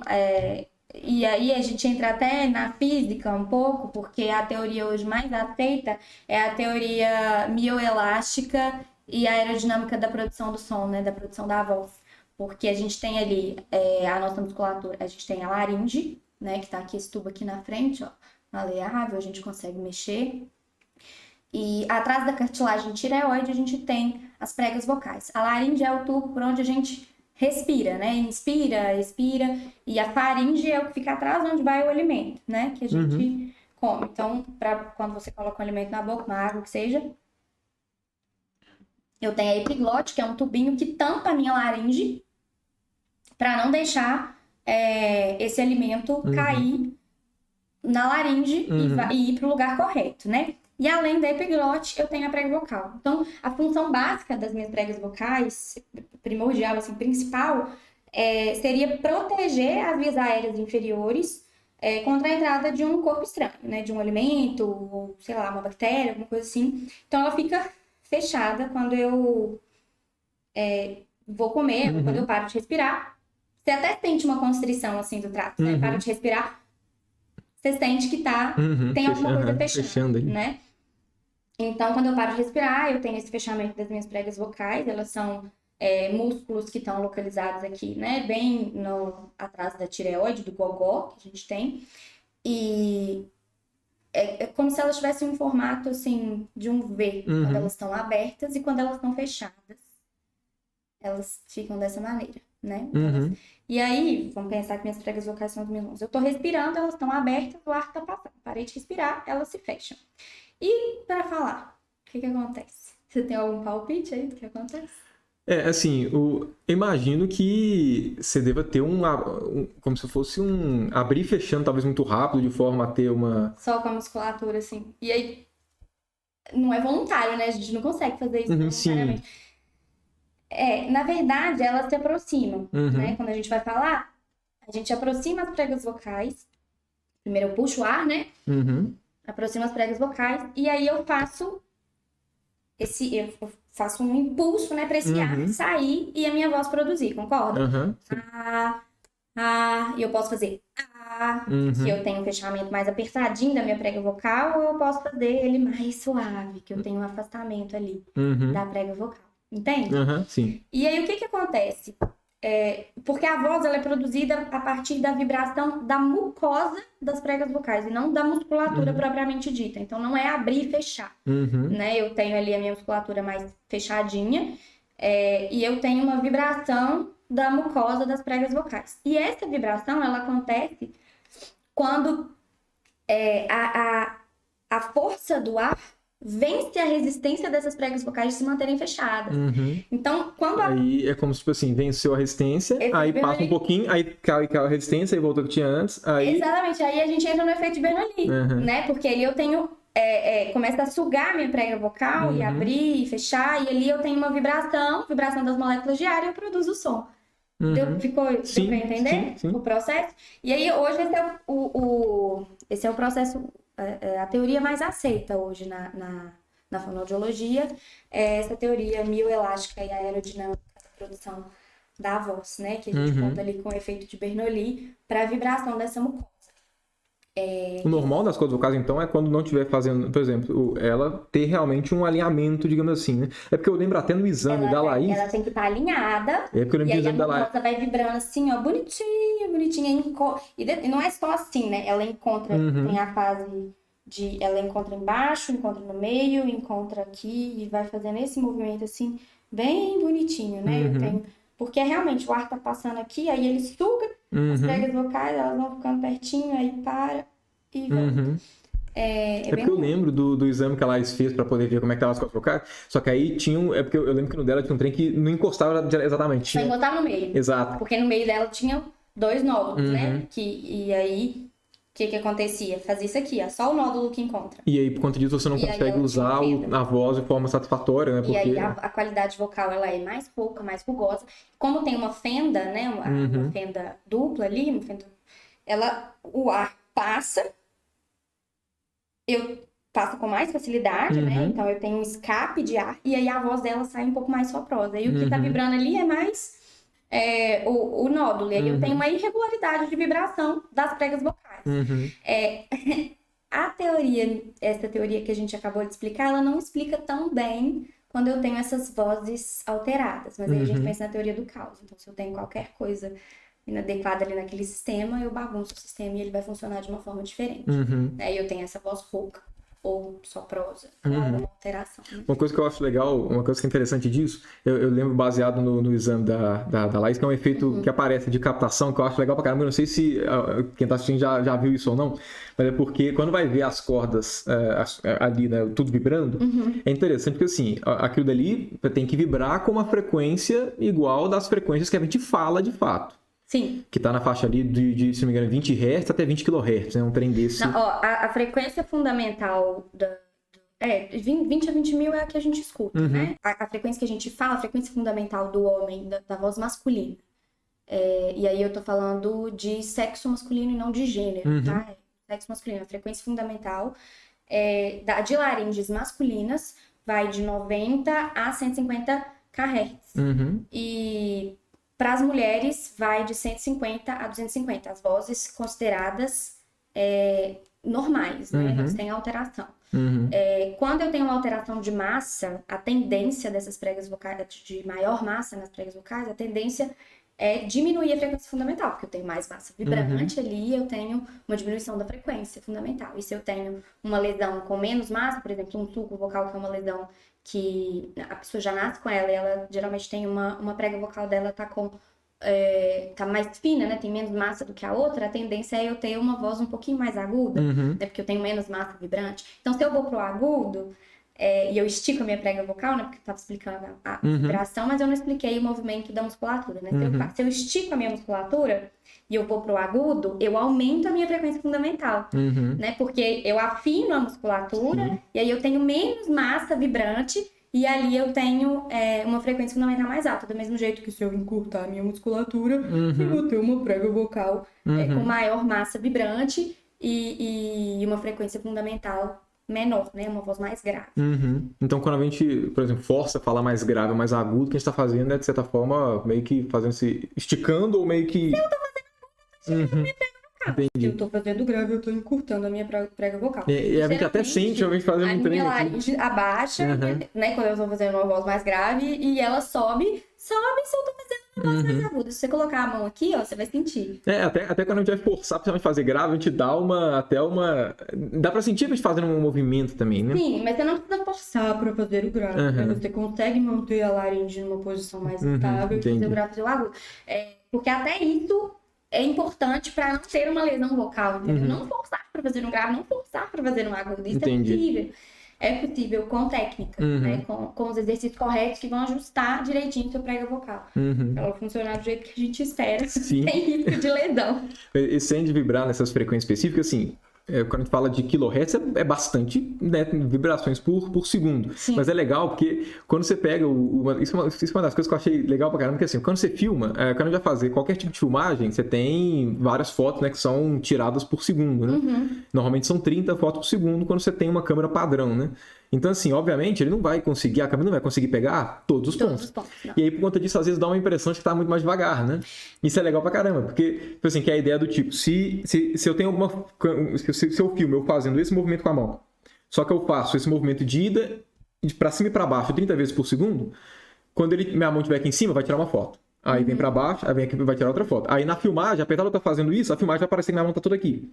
e aí a gente entra até na física um pouco, porque a teoria hoje mais aceita é a teoria mioelástica e a aerodinâmica da produção do som, né? Da produção da voz. Porque a gente tem ali a nossa musculatura, a gente tem a laringe, né, que tá aqui, esse tubo aqui na frente, ó, maleável, a gente consegue mexer. E atrás da cartilagem tireoide a gente tem as pregas vocais. A laringe é o tubo por onde a gente respira, né, inspira, expira, e a faringe é o que fica atrás onde vai o alimento, né, que a gente come. Então, quando você coloca um alimento na boca, uma água que seja, eu tenho a epiglote, que é um tubinho que tampa a minha laringe para não deixar esse alimento cair na laringe e ir para o lugar correto, né? E além da epiglote, eu tenho a prega vocal. Então, a função básica das minhas pregas vocais, primordial, assim, principal, seria proteger as vias aéreas inferiores contra a entrada de um corpo estranho, né? De um alimento, ou, sei lá, uma bactéria, alguma coisa assim. Então, ela fica fechada quando eu vou comer, quando eu paro de respirar. Você até sente uma constrição, assim, do trato, né? Para de respirar, você sente que tem alguma coisa fechando, né? Então, quando eu paro de respirar, eu tenho esse fechamento das minhas pregas vocais. Elas são músculos que estão localizados aqui, né? Bem atrás da tireoide, do gogó, que a gente tem. E é como se elas tivessem um formato, assim, de um V. Quando elas estão abertas e quando elas estão fechadas. Elas ficam dessa maneira, né? E aí, vamos pensar que minhas pregas vocais são os melões. Eu tô respirando, elas estão abertas, o ar tá passando. Parei de respirar, elas se fecham. E para falar, o que acontece? Você tem algum palpite aí do que acontece? Assim, eu imagino que você deva ter como se fosse um abrir e fechando, talvez muito rápido, de forma a ter uma... Só com a musculatura, assim. E aí, não é voluntário, né? A gente não consegue fazer isso voluntariamente. Sim. Na verdade, elas se aproximam, né? Quando a gente vai falar, a gente aproxima as pregas vocais. Primeiro eu puxo o ar, né? Aproximo as pregas vocais. E aí eu faço um impulso, né? Pra esse ar sair e a minha voz produzir, concorda? E eu posso fazer que eu tenho um fechamento mais apertadinho da minha prega vocal, ou eu posso fazer ele mais suave, que eu tenho um afastamento ali da prega vocal. Entende? Sim. E aí, o que acontece? Porque a voz ela é produzida a partir da vibração da mucosa das pregas vocais e não da musculatura propriamente dita. Então, não é abrir e fechar. Né? Eu tenho ali a minha musculatura mais fechadinha e eu tenho uma vibração da mucosa das pregas vocais. E essa vibração, ela acontece quando a força do ar vence a resistência dessas pregas vocais de se manterem fechadas. Então, quando Aí é como se, tipo assim, venceu a resistência, aí passa um pouquinho, aí cai a resistência, aí volta o que tinha antes, aí... Exatamente, aí a gente entra no efeito de Bernoulli, né? Porque ali eu tenho... começa a sugar minha prega vocal e abrir e fechar, e ali eu tenho uma vibração das moléculas de ar e eu produzo o som. Deu Sim, pra entender sim. o processo? E aí, hoje, esse é o processo, a teoria mais aceita hoje na fonoaudiologia, é essa teoria mioelástica e aerodinâmica da produção da voz, né? Que a gente conta ali com o efeito de Bernoulli para a vibração dessa mucosa. O normal das cordas vocais, então, é quando não estiver fazendo, por exemplo, ela ter realmente um alinhamento, digamos assim, né? É porque eu lembro até no exame da Laís... Ela tem que estar alinhada. É porque eu lembro e do exame aí a da Laís... mucosa vai vibrando assim, ó, bonitinha. E não é só assim, né? Ela encontra, tem a fase de... Ela encontra embaixo, encontra no meio, encontra aqui e vai fazendo esse movimento assim, bem bonitinho, né? Eu tenho... Porque realmente o ar tá passando aqui, aí ele suga as pregas vocais, elas vão ficando pertinho, aí para e volta. É porque eu lembro do exame que a Laís fez pra poder ver como é que tava as cordas vocais, só que aí tinha um... É porque eu lembro que no dela tinha um trem que não encostava exatamente. Só encostava no meio. Exato. Porque no meio dela tinha 2 nódulos, né? E aí, o que acontecia? Fazia isso aqui, ó, só o nódulo que encontra. E aí, por conta disso, você não consegue usar a voz de forma satisfatória, né? Porque... E aí, a qualidade vocal, ela é mais rouca, mais rugosa. Como tem uma fenda, né? Uma fenda dupla ali, o ar passa, passa com mais facilidade, né? Então, eu tenho um escape de ar e aí a voz dela sai um pouco mais soprosa. E o que tá vibrando ali é mais o nódulo. E aí eu tenho uma irregularidade de vibração das pregas vocais. Essa teoria que a gente acabou de explicar, ela não explica tão bem quando eu tenho essas vozes alteradas. Mas aí a gente pensa na teoria do caos. Então, se eu tenho qualquer coisa inadequada ali naquele sistema, eu bagunço o sistema e ele vai funcionar de uma forma diferente. Aí eu tenho essa voz rouca ou só prosa, alguma alteração. Uma coisa que eu acho legal, uma coisa que é interessante disso, eu lembro baseado no exame da Laís, que é um efeito que aparece de captação, que eu acho legal pra caramba. Eu não sei se quem tá assistindo já viu isso ou não, mas é porque quando vai ver as cordas ali, né, tudo vibrando, é interessante porque assim, aquilo dali tem que vibrar com uma frequência igual das frequências que a gente fala de fato. Sim. Que tá na faixa ali de, se não me engano, 20 Hz até 20 kHz, né? Um trem desse. Não, a frequência fundamental 20 a 20 mil é a que a gente escuta, né? A frequência que a gente fala, a frequência fundamental do homem, da voz masculina. E aí eu tô falando de sexo masculino e não de gênero, tá? Sexo masculino. A frequência fundamental de laringes masculinas vai de 90 a 150 kHz. E para as mulheres, vai de 150 a 250. As vozes consideradas normais, né? Não tem alteração. Quando eu tenho uma alteração de massa, a tendência dessas pregas vocais, de maior massa nas pregas vocais, a tendência é diminuir a frequência fundamental, porque eu tenho mais massa vibrante ali, eu tenho uma diminuição da frequência fundamental. E se eu tenho uma lesão com menos massa, por exemplo, um sulco vocal, que é uma lesão que a pessoa já nasce com ela, e ela geralmente tem uma prega vocal dela tá mais fina, né? Tem menos massa do que a outra, a tendência é eu ter uma voz um pouquinho mais aguda, né? Porque eu tenho menos massa vibrante. Então, se eu vou pro agudo, e eu estico a minha prega vocal, né? Porque eu tava explicando a vibração, mas eu não expliquei o movimento da musculatura, né? Se eu estico a minha musculatura e eu vou pro agudo, eu aumento a minha frequência fundamental, né? Porque eu afino a musculatura e aí eu tenho menos massa vibrante e ali eu tenho uma frequência fundamental mais alta. Do mesmo jeito que se eu encurtar a minha musculatura, eu vou ter uma prega vocal com maior massa vibrante e uma frequência fundamental menor, né? Uma voz mais grave. Então, quando a gente, por exemplo, força a falar mais grave ou mais agudo, o que a gente tá fazendo é, de certa forma, meio que esticando ou meio que... Se eu tô fazendo minha prega vocal. Se eu tô fazendo grave, eu tô encurtando a minha prega vocal. E a gente até sente a gente fazendo um trem aqui. A minha laringe abaixa, né? Quando eu tô fazendo uma voz mais grave, e ela sobe se eu tô fazendo uma voz mais aguda. Se você colocar a mão aqui, ó, você vai sentir. Até quando a gente vai forçar pra fazer grave, a gente dá dá pra sentir a gente fazendo um movimento também, né? Sim, mas você não precisa forçar pra fazer o grave, né? Você consegue manter a laringe numa posição mais estável e fazer o grave e fazer o agudo. Porque até isso é importante para não ter uma lesão vocal, entendeu? Não forçar para fazer um grave, não forçar para fazer um agudo. Isso é possível. É possível com técnica, né? Com os exercícios corretos que vão ajustar direitinho a sua prega vocal. Pra ela funcionar do jeito que a gente espera, sem risco de lesão. E sem de vibrar nessas frequências específicas, assim, quando a gente fala de kilohertz, é bastante, né, vibrações por segundo. Sim. Mas é legal porque quando você pega isso é uma das coisas que eu achei legal pra caramba, porque assim, quando você filma, quando a gente vai fazer qualquer tipo de filmagem, você tem várias fotos, né, que são tiradas por segundo, né? Normalmente são 30 fotos por segundo quando você tem uma câmera padrão, né? Então, assim, obviamente, a câmera não vai conseguir pegar todos os pontos. E aí, por conta disso, às vezes dá uma impressão de que tá muito mais devagar, né? Isso é legal pra caramba, porque, tipo assim, que é a ideia do tipo, se eu tenho alguma... Se eu filmo eu fazendo esse movimento com a mão, só que eu faço esse movimento de ida pra cima e pra baixo 30 vezes por segundo, quando minha mão estiver aqui em cima, vai tirar uma foto. Aí vem pra baixo, aí vem aqui vai tirar outra foto. Aí na filmagem, apesar de eu estar fazendo isso, a filmagem vai parecer que minha mão tá toda aqui.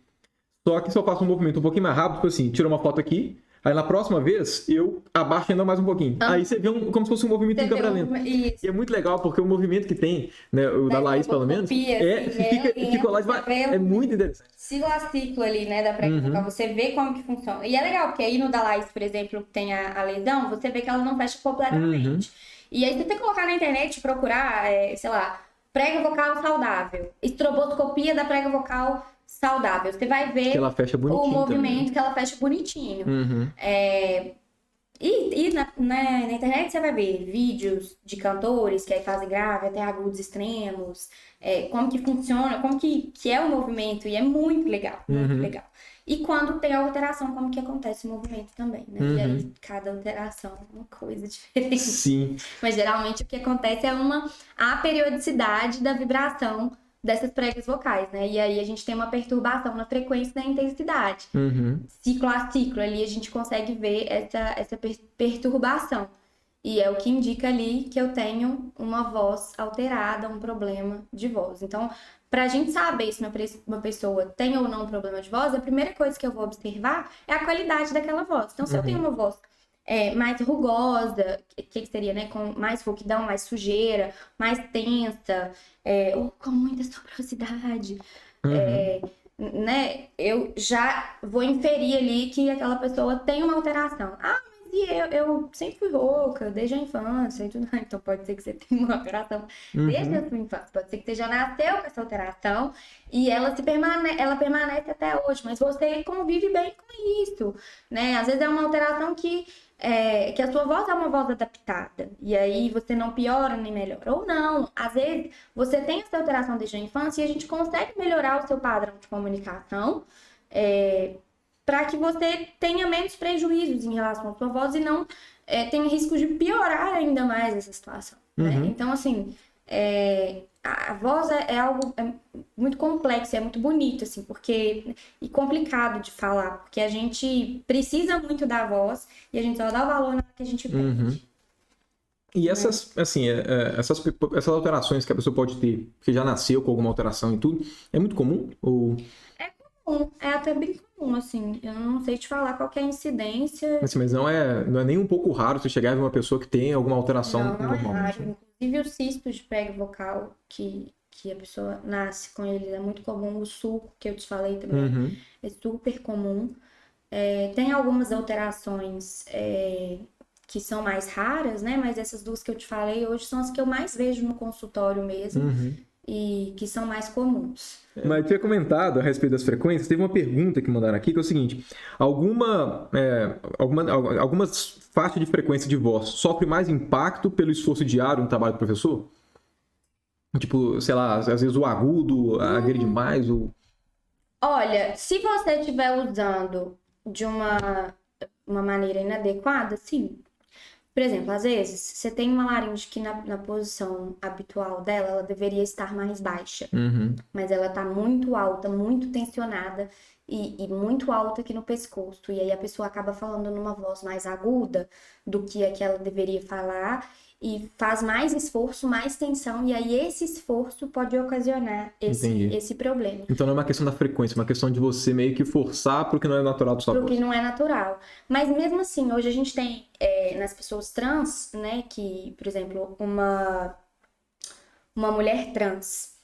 Só que se eu faço um movimento um pouquinho mais rápido, tipo assim, tiro uma foto aqui, aí na próxima vez eu abaixo ainda mais um pouquinho. Aí você vê como se fosse um movimento em câmera lenta. E é muito legal porque o movimento que tem, né, o da Laís pelo menos, fica lá é muito interessante. Ciclo a ciclo ali, né, da prega vocal, você vê como que funciona. E é legal, porque aí no da Laís, por exemplo, que tem a lesão, você vê que ela não fecha completamente. E aí você tem que colocar na internet, procurar, sei lá, prega vocal saudável, estroboscopia da prega vocal saudável. Você vai ver que ela fecha bonitinho o movimento também. que ela fecha bonitinho. E na internet você vai ver vídeos de cantores que aí fazem grave até agudos extremos, como que funciona, como que é o movimento, e é muito legal, muito legal. E quando tem a alteração, como que acontece o movimento também, né? E aí cada alteração é uma coisa diferente. Sim. Mas geralmente o que acontece é a periodicidade da vibração dessas pregas vocais, né? E aí a gente tem uma perturbação na frequência e na intensidade. Ciclo a ciclo, ali a gente consegue ver essa perturbação. E é o que indica ali que eu tenho uma voz alterada, um problema de voz. Então, pra gente saber se uma pessoa tem ou não um problema de voz, a primeira coisa que eu vou observar é a qualidade daquela voz. Então, se eu tenho uma voz mais rugosa, que seria, né, com mais rouquidão, mais sujeira, mais tensa, ou com muita sombrosidade, né, eu já vou inferir ali que aquela pessoa tem uma alteração. Ah, mas eu sempre fui rouca, desde a infância e tudo. Então pode ser que você tenha uma alteração desde a sua infância, pode ser que você já nasceu com essa alteração e ela permanece até hoje, mas você convive bem com isso, né? Às vezes é uma alteração que a sua voz é uma voz adaptada, e aí você não piora nem melhora, ou não, às vezes você tem essa alteração desde a infância e a gente consegue melhorar o seu padrão de comunicação para que você tenha menos prejuízos em relação à sua voz e não tenha risco de piorar ainda mais essa situação, né? Então, assim, a voz é algo muito complexo, é muito bonito, assim, e complicado de falar, porque a gente precisa muito da voz e a gente só dá valor na hora que a gente perde. E essas, assim, essas alterações que a pessoa pode ter, que já nasceu com alguma alteração e tudo, é muito comum? Ou... É comum, é até bem comum, assim, eu não sei te falar qual que é a incidência. Assim, mas não é nem um pouco raro você chegar e ver uma pessoa que tem alguma alteração Não normalmente. É raro. Inclusive o cisto de prega vocal, que a pessoa nasce com ele, é muito comum. O sulco, que eu te falei também, é super comum. Tem algumas alterações que são mais raras, né? Mas essas duas que eu te falei hoje são as que eu mais vejo no consultório mesmo. E que são mais comuns. Mas eu tinha comentado a respeito das frequências, teve uma pergunta que mandaram aqui, que é o seguinte: algumas faixas de frequência de voz sofrem mais impacto pelo esforço diário no trabalho do professor? Tipo, sei lá, às vezes o agudo agride mais, ou... Olha, se você estiver usando de uma maneira inadequada, sim. Por exemplo, às vezes, você tem uma laringe que na posição habitual dela, ela deveria estar mais baixa. Mas ela tá muito alta, muito tensionada e muito alta aqui no pescoço. E aí a pessoa acaba falando numa voz mais aguda do que a que ela deveria falar e faz mais esforço, mais tensão. E aí esse esforço pode ocasionar esse problema. Então não é uma questão da frequência, é uma questão de você meio que forçar pro que não é natural do sua voz. Pro que não é natural. Mas mesmo assim, hoje a gente tem nas pessoas trans, né, que, por exemplo, uma mulher trans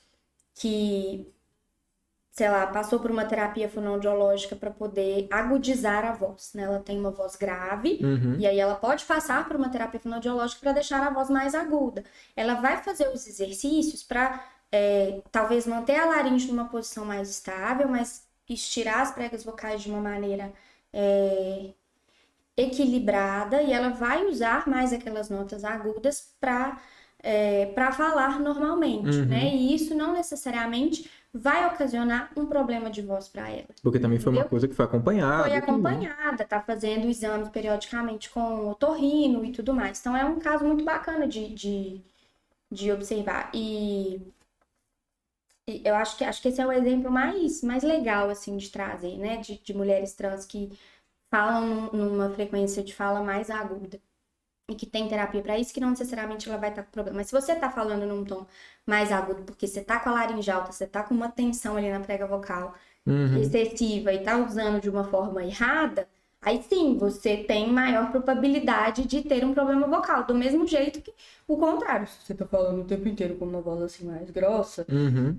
que, sei lá, passou por uma terapia fonoaudiológica para poder agudizar a voz, né? Ela tem uma voz grave e aí ela pode passar por uma terapia fonoaudiológica para deixar a voz mais aguda. Ela vai fazer os exercícios para talvez manter a laringe numa posição mais estável, mas estirar as pregas vocais de uma maneira equilibrada e ela vai usar mais aquelas notas agudas para falar normalmente, né? E isso não necessariamente vai ocasionar um problema de voz para ela. Porque também foi entendeu? uma coisa que foi acompanhada. Foi acompanhada, tá fazendo exames periodicamente com otorrino e tudo mais. Então é um caso muito bacana de observar. E eu acho que esse é o exemplo mais legal, assim, de trazer, né? De mulheres trans que falam numa frequência de fala mais aguda. E que tem terapia para isso, que não necessariamente ela vai estar com problema. Mas se você tá falando num tom mais agudo, porque você tá com a laringe alta, você tá com uma tensão ali na prega vocal excessiva e tá usando de uma forma errada, aí sim, você tem maior probabilidade de ter um problema vocal. Do mesmo jeito que o contrário. Se você tá falando o tempo inteiro com uma voz assim mais grossa,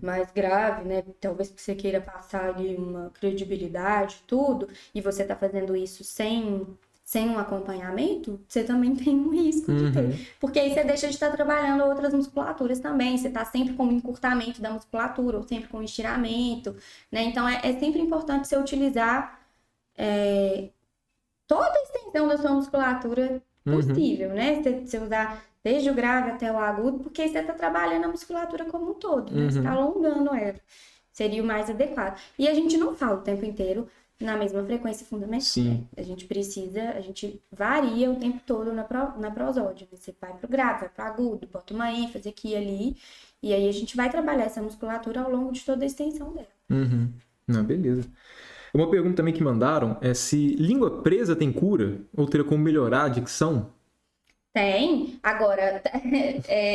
mais grave, né? Talvez porque você queira passar ali uma credibilidade, tudo, e você tá fazendo isso sem um acompanhamento, você também tem um risco de ter. Porque aí você deixa de estar trabalhando outras musculaturas também. Você está sempre com um encurtamento da musculatura, ou sempre com um estiramento, né? Então, é sempre importante você utilizar toda a extensão da sua musculatura possível, né? Você usar desde o grave até o agudo, porque aí você está trabalhando a musculatura como um todo, né? Você está alongando ela. Seria o mais adequado. E a gente não fala o tempo inteiro na mesma frequência fundamental. Né? A gente varia o tempo todo na prosódia. Você vai pro grave, vai pro agudo, bota uma ênfase aqui e ali, e aí a gente vai trabalhar essa musculatura ao longo de toda a extensão dela. Não, beleza. Uma pergunta também que mandaram é se língua presa tem cura ou teria como melhorar a dicção? Tem. Agora,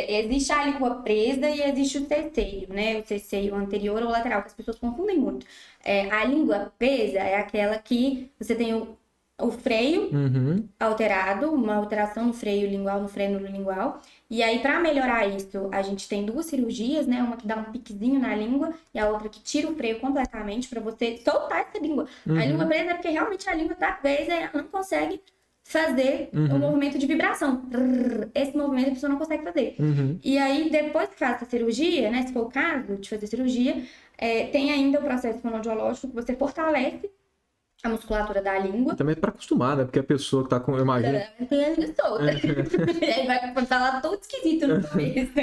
existe a língua presa e existe o ceceio, né? O ceceio anterior ou lateral, que as pessoas confundem muito. A língua presa é aquela que você tem o freio alterado, uma alteração no freio lingual, no freno lingual. E aí, para melhorar isso, a gente tem duas cirurgias, né? Uma que dá um piquezinho na língua e a outra que tira o freio completamente para você soltar essa língua. A língua presa é porque realmente a língua tá presa e ela não consegue fazer o movimento de vibração. Esse movimento a pessoa não consegue fazer. E aí, depois que faz a cirurgia, né? Se for o caso de fazer cirurgia, tem ainda o processo fonoaudiológico que você fortalece a musculatura da língua. E também é para acostumar, né? Porque a pessoa que tá com... Eu imagino... Aí vai falar tudo esquisito no começo.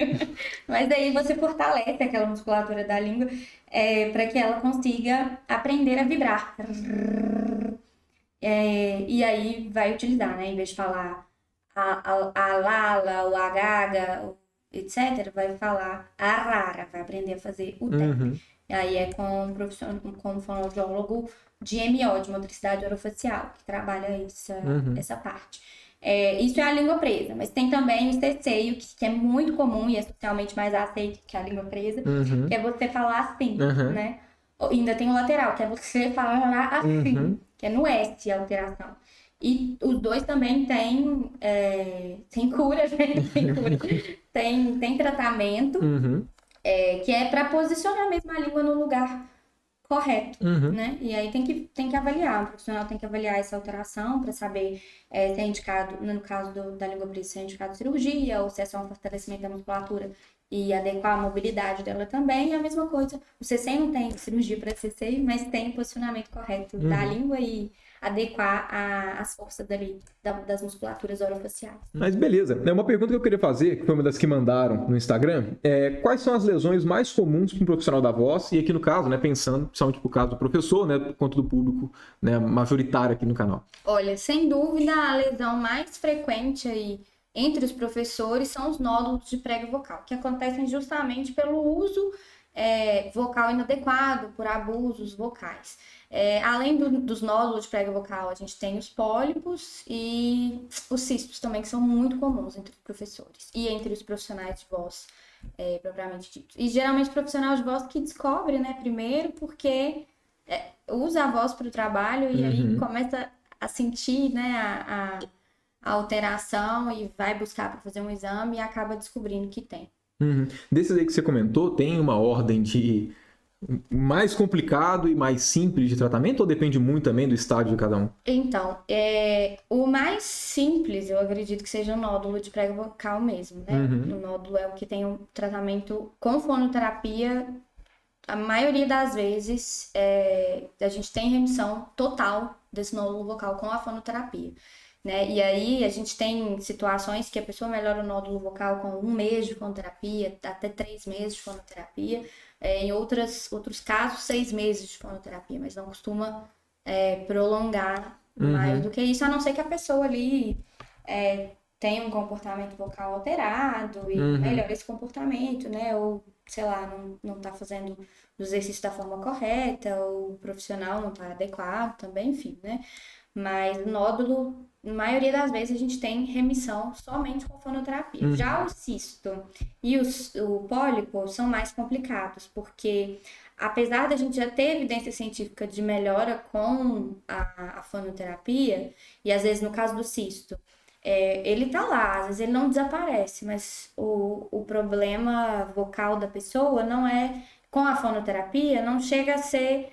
Mas aí você fortalece aquela musculatura da língua para que ela consiga aprender a vibrar. E aí vai utilizar, né? Em vez de falar a lala, o agaga, etc., vai falar a rara, vai aprender a fazer o tempo. E aí é com um fonoaudiólogo de MO, de motricidade orofacial, que trabalha essa parte. Isso é a língua presa, mas tem também o ceceio, que é muito comum e é socialmente mais aceito que a língua presa, que é você falar assim, né? Ainda tem o lateral, que é você falar assim, que é no S a alteração. E os dois também têm cura, né? Tem tratamento, que é para posicionar mesmo a língua no lugar correto, né? E aí tem que avaliar, o profissional tem que avaliar essa alteração para saber se é indicado, no caso da língua presa, se é indicado cirurgia ou se é só um fortalecimento da musculatura e adequar a mobilidade dela também. É a mesma coisa. O CC não tem cirurgia para CC, mas tem posicionamento correto da língua e adequar as forças dali, das musculaturas orofaciais. Mas beleza. Uma pergunta que eu queria fazer, que foi uma das que mandaram no Instagram, quais são as lesões mais comuns para um profissional da voz? E aqui no caso, né, pensando, principalmente pro caso do professor, né, por conta do público, né, majoritário aqui no canal. Olha, sem dúvida, a lesão mais frequente aí entre os professores são os nódulos de prega vocal, que acontecem justamente pelo uso vocal inadequado, por abusos vocais. Além dos nódulos de prega vocal, a gente tem os pólipos e os cistos também, que são muito comuns entre os professores e entre os profissionais de voz, propriamente dito. E geralmente profissional de voz que descobre, né, primeiro, porque usa a voz para o trabalho e aí começa a sentir, né, a alteração e vai buscar para fazer um exame e acaba descobrindo que tem. Desses aí que você comentou, tem uma ordem de mais complicado e mais simples de tratamento ou depende muito também do estágio de cada um? Então, o mais simples, eu acredito que seja o nódulo de prega vocal mesmo, né? O nódulo é o que tem um tratamento com fonoterapia a maioria das vezes, a gente tem remissão total desse nódulo vocal com a fonoterapia, né? E aí a gente tem situações que a pessoa melhora o nódulo vocal com 1 mês de fonoterapia, até 3 meses de fonoterapia. Em outros casos, 6 meses de fonoterapia, mas não costuma prolongar mais do que isso, a não ser que a pessoa ali tenha um comportamento vocal alterado e melhore esse comportamento, né? Ou, sei lá, não tá fazendo o exercício da forma correta, ou o profissional não tá adequado também, enfim, né? Mas nódulo, na maioria das vezes, a gente tem remissão somente com fonoterapia. Já o cisto e o pólipo são mais complicados, porque apesar da gente já ter evidência científica de melhora com a fonoterapia, e às vezes no caso do cisto, ele tá lá, às vezes ele não desaparece, mas o problema vocal da pessoa não com a fonoterapia, não chega a ser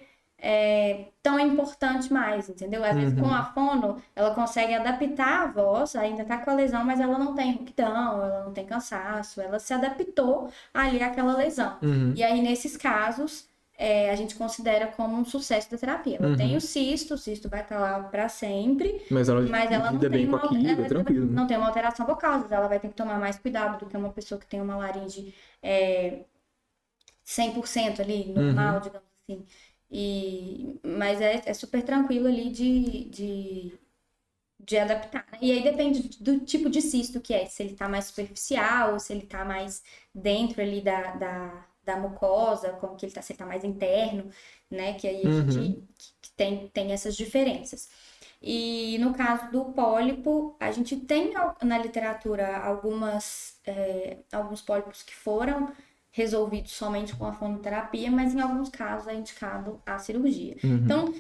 tão importante mais, entendeu? Às vezes com a fono, ela consegue adaptar a voz, ainda tá com a lesão, mas ela não tem rouquidão, ela não tem cansaço, ela se adaptou ali àquela lesão. E aí, nesses casos, a gente considera como um sucesso da terapia. Ela tem o cisto vai estar lá para sempre, mas ela não lida bem com aquilo, é tranquilo. Não tem uma alteração vocal, às vezes ela vai ter que tomar mais cuidado do que uma pessoa que tem uma laringe 100% ali, normal, digamos assim. Mas é super tranquilo ali de adaptar, né? E aí depende do tipo de cisto que se ele tá mais superficial, ou se ele tá mais dentro ali da mucosa, como que ele tá, se ele tá mais interno, né? Que aí a gente tem essas diferenças. E no caso do pólipo, a gente tem na literatura alguns pólipos que foram resolvidos somente com a fonoterapia, mas em alguns casos é indicado a cirurgia. Então,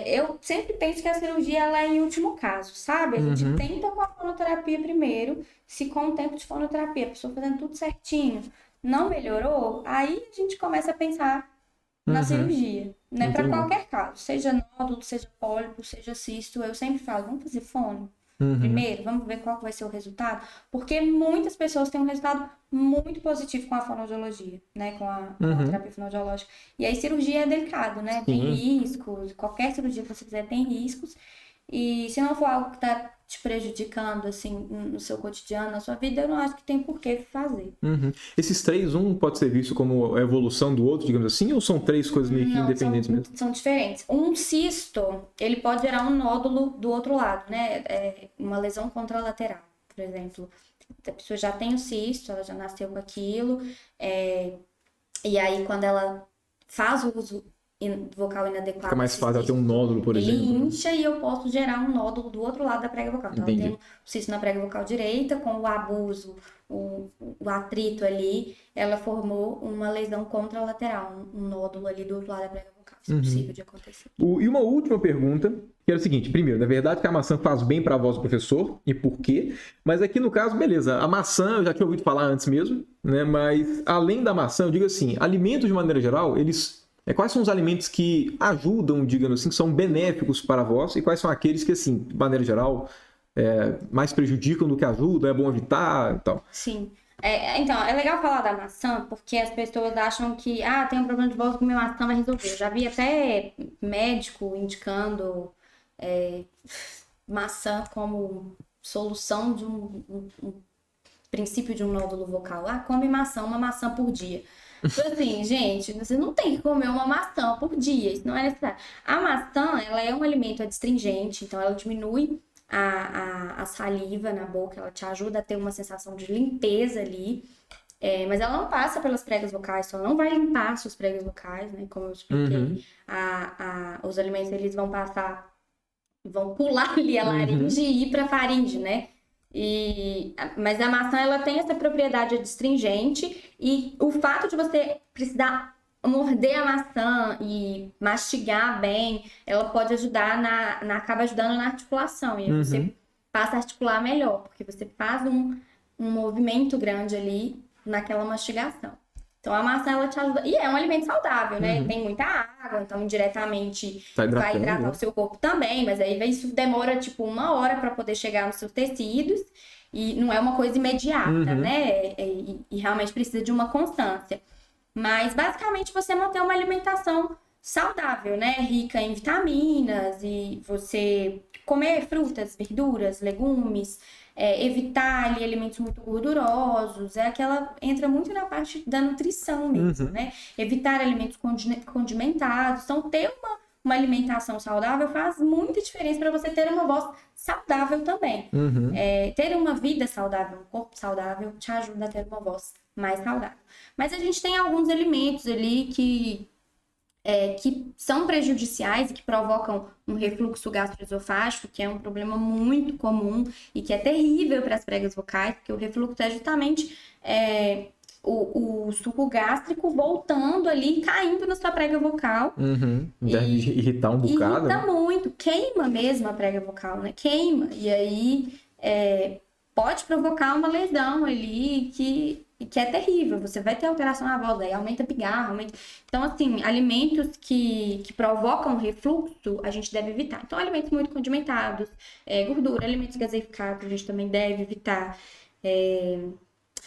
eu sempre penso que a cirurgia ela é em último caso, sabe? A gente tenta com a fonoterapia primeiro, se com o tempo de fonoterapia, a pessoa fazendo tudo certinho, não melhorou, aí a gente começa a pensar na cirurgia, né? Para qualquer caso, seja nódulo, seja pólipo, seja cisto, eu sempre falo, vamos fazer fono primeiro, vamos ver qual vai ser o resultado, porque muitas pessoas têm um resultado muito positivo com a fonoaudiologia, né? Com a terapia fonoaudiológica. E aí cirurgia é delicado, né? Tem riscos, qualquer cirurgia que você fizer tem riscos, e se não for algo que está te prejudicando, assim, no seu cotidiano, na sua vida, eu não acho que tem por que fazer. Esses três, um pode ser visto como a evolução do outro, digamos assim, ou são três coisas meio que independentes mesmo? São diferentes. Um cisto, ele pode gerar um nódulo do outro lado, né? Uma lesão contralateral, por exemplo. A pessoa já tem o cisto, ela já nasceu com aquilo, e aí quando ela faz o uso vocal inadequado, fica mais fácil ela ter um nódulo, por exemplo. Ele incha e eu posso gerar um nódulo do outro lado da prega vocal. Então, eu tenho o cisto na prega vocal direita, com o abuso, o atrito ali, ela formou uma lesão contralateral, um nódulo ali do outro lado da prega vocal. Isso é possível de acontecer. E uma última pergunta, que era o seguinte: primeiro, na verdade que a maçã faz bem para a voz do professor, e por quê? Mas aqui no caso, beleza, a maçã, eu já tinha ouvido falar antes mesmo, né? Mas além da maçã, eu digo assim, alimentos de maneira geral, quais são os alimentos que ajudam, digamos assim, que são benéficos para a voz, e quais são aqueles que, assim, de maneira geral, mais prejudicam do que ajudam, é bom evitar e tal? Sim. Então, é legal falar da maçã, porque as pessoas acham que, tem um problema de voz, comer maçã vai resolver. Eu já vi até médico indicando maçã como solução de um princípio de um nódulo vocal. Come maçã, uma maçã por dia. Então, assim, gente, você não tem que comer uma maçã por dia, isso não é necessário. A maçã, ela é um alimento adstringente, então ela diminui a saliva na boca, ela te ajuda a ter uma sensação de limpeza ali, mas ela não passa pelas pregas vocais, então ela não vai limpar suas pregas vocais, né, como eu expliquei. Os alimentos, eles vão pular ali a laringe e ir pra faringe, né? Mas a maçã, ela tem essa propriedade adstringente, e o fato de você precisar morder a maçã e mastigar bem, ela pode ajudar acaba ajudando na articulação, e aí você passa a articular melhor, porque você faz um movimento grande ali naquela mastigação. Então a maçã, ela te ajuda, e é um alimento saudável, né? Tem muita água, então indiretamente vai hidratar o seu corpo também, mas aí isso demora tipo 1 hora para poder chegar nos seus tecidos, e não é uma coisa imediata, né? E realmente precisa de uma constância. Mas basicamente você manter uma alimentação saudável, né? Rica em vitaminas e você comer frutas, verduras, legumes, evitar ali alimentos muito gordurosos, entra muito na parte da nutrição mesmo, né? Evitar alimentos condimentados, então ter uma alimentação saudável faz muita diferença para você ter uma voz saudável também. Ter uma vida saudável, um corpo saudável, te ajuda a ter uma voz mais saudável. Mas a gente tem alguns alimentos ali que são prejudiciais e que provocam um refluxo gastroesofágico, que é um problema muito comum e que é terrível para as pregas vocais, porque o refluxo é justamente o suco gástrico voltando ali, caindo na sua prega vocal. Deve irritar um bocado. Irrita muito, queima mesmo a prega vocal, né? Queima. E aí pode provocar uma lesão ali que é terrível. Você vai ter alteração na voz, aí aumenta pigarro, Então, assim, alimentos que provocam refluxo, a gente deve evitar. Então, alimentos muito condimentados, gordura, alimentos gaseificados, a gente também deve evitar.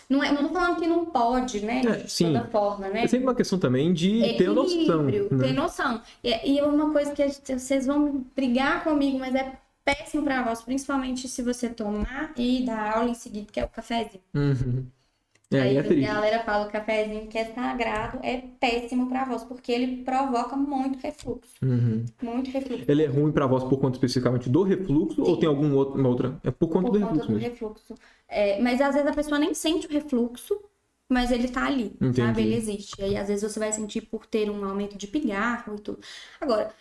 Não tô falando que não pode, né? De toda forma, né? É sempre uma questão também de ter noção. Ter noção. E uma coisa que vocês vão brigar comigo, mas é péssimo pra voz, principalmente se você tomar e dar aula em seguida, que é o cafezinho. Aí a galera fala o cafezinho que é sagrado, é péssimo pra voz, porque ele provoca muito refluxo. Muito refluxo. Ele é ruim pra voz por conta especificamente do refluxo? Sim. Ou tem alguma outra? É por conta do refluxo mesmo. Refluxo. Mas às vezes a pessoa nem sente o refluxo, mas ele tá ali, sabe? Ele existe. E aí às vezes você vai sentir por ter um aumento de pigarro e tudo. Agora,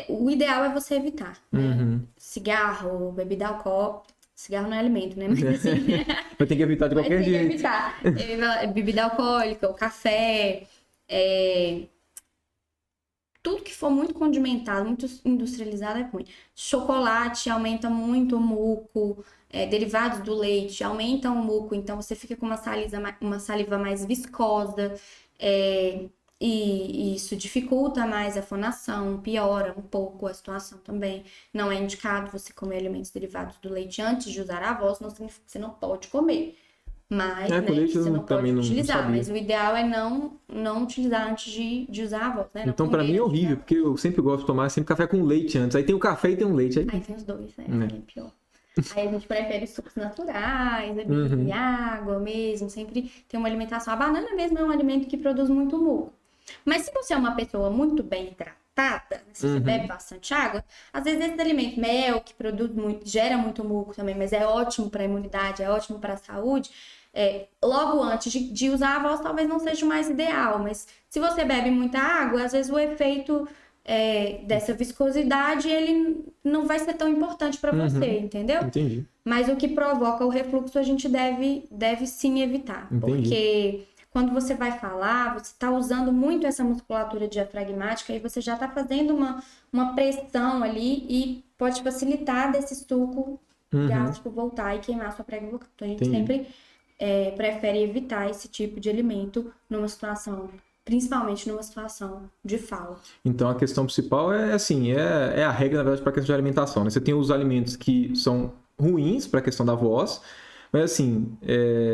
o ideal é você evitar, né? Cigarro, bebida alcoólica. Cigarro não é alimento, né? Mas assim... Mas tem que evitar de qualquer jeito. Tem que evitar. Bebida alcoólica, o café, tudo que for muito condimentado, muito industrializado é ruim. Chocolate aumenta muito o muco, derivados do leite aumentam o muco, então você fica com uma saliva mais viscosa, e isso dificulta mais a fonação, piora um pouco a situação também. Não é indicado você comer alimentos derivados do leite antes de usar a voz, não significa que você não pode comer. Mas, você não pode utilizar. Mas o ideal é não utilizar antes de usar a voz, né? Então, pra mim é horrível, porque eu sempre gosto de tomar sempre café com leite antes. Aí tem o café e tem o leite. Aí tem os dois, né? É pior. Aí a gente prefere sucos naturais, bebida água mesmo, sempre tem uma alimentação. A banana mesmo é um alimento que produz muito muco. Mas se você é uma pessoa muito bem hidratada, se você bebe bastante água, às vezes esse alimento, mel, que produz muito, gera muito muco também, mas é ótimo para a imunidade, é ótimo para a saúde, logo antes de usar a voz talvez não seja o mais ideal, mas se você bebe muita água, às vezes o efeito dessa viscosidade, ele não vai ser tão importante para você, entendeu? Entendi. Mas o que provoca o refluxo a gente deve sim evitar, porque... Quando você vai falar, você está usando muito essa musculatura diafragmática e você já está fazendo uma pressão ali e pode facilitar desse suco gástrico voltar e queimar a sua prega vocal. Então, a gente sempre prefere evitar esse tipo de alimento numa situação, principalmente numa situação de fala. Então, a questão principal é a regra, na verdade, para a questão de alimentação, né? Você tem os alimentos que são ruins para a questão da voz, mas assim,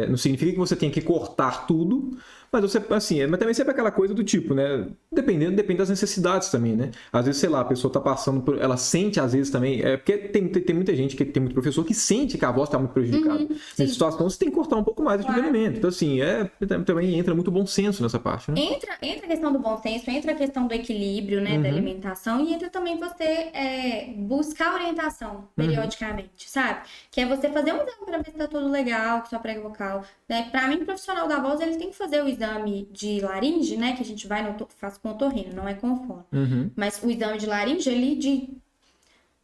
não significa que você tenha que cortar tudo, mas você, assim, mas também sempre aquela coisa do tipo, né? Depende das necessidades também, né? Às vezes, sei lá, a pessoa tá passando por... Ela sente, às vezes, também... porque tem muita gente, tem muito professor que sente que a voz tá muito prejudicada. Nessa situação, você tem que cortar um pouco mais o tipo de alimento. Então, assim, também entra muito bom senso nessa parte, né? Entra a questão do bom senso, entra a questão do equilíbrio, né? Da alimentação, e entra também você buscar orientação periodicamente, sabe? Que é você fazer um exame pra ver se tá tudo legal, com sua prega vocal, né? Pra mim, profissional da voz, ele tem que fazer o exame de laringe, né? Que a gente faz com otorrino, não é com fono. Mas o exame de laringe, ele de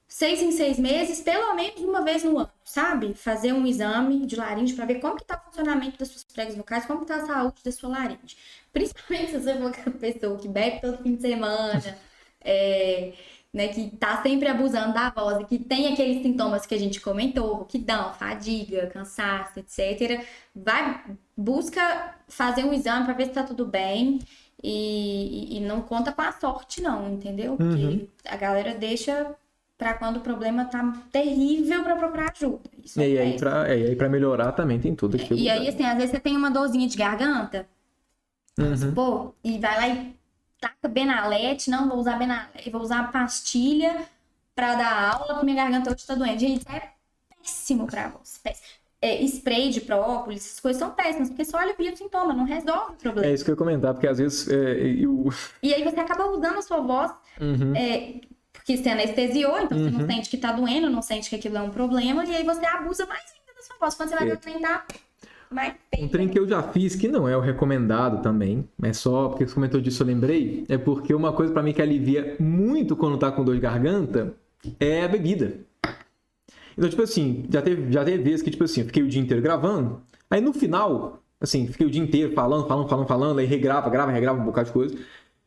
6 em 6 meses, pelo menos uma vez no ano, sabe? Fazer um exame de laringe para ver como que tá o funcionamento das suas pregas vocais, como que tá a saúde da sua laringe. Principalmente se você for aquela pessoa que bebe todo fim de semana, né, que tá sempre abusando da voz e que tem aqueles sintomas que a gente comentou, rouquidão, fadiga, cansaço, etc. Busca fazer um exame para ver se tá tudo bem e não conta com a sorte não, entendeu? Porque a galera deixa pra quando o problema tá terrível pra procurar ajuda. Isso e aí pra melhorar também tem tudo aquilo. E aí, assim, às vezes você tem uma dorzinha de garganta, vamos supor, e vai lá e taca Benalete, não vou usar Benalete, vou usar pastilha pra dar aula, porque minha garganta hoje tá doendo. Gente, isso é péssimo pra você, péssimo. Spray de própolis, essas coisas são péssimas, porque só alivia o sintoma, não resolve o problema. É isso que eu ia comentar, porque às vezes E aí você acaba usando a sua voz, porque você anestesiou, então você não sente que tá doendo, não sente que aquilo é um problema, e aí você abusa mais ainda da sua voz. Quando você vai tentar, mais um trem que eu já fiz, que não é o recomendado também, é só porque você comentou disso, eu lembrei, é porque uma coisa pra mim que alivia muito quando tá com dor de garganta é a bebida. Então, tipo assim, já teve vezes que, tipo assim, eu fiquei o dia inteiro gravando, aí no final, assim, fiquei o dia inteiro falando, aí grava um bocado de coisa.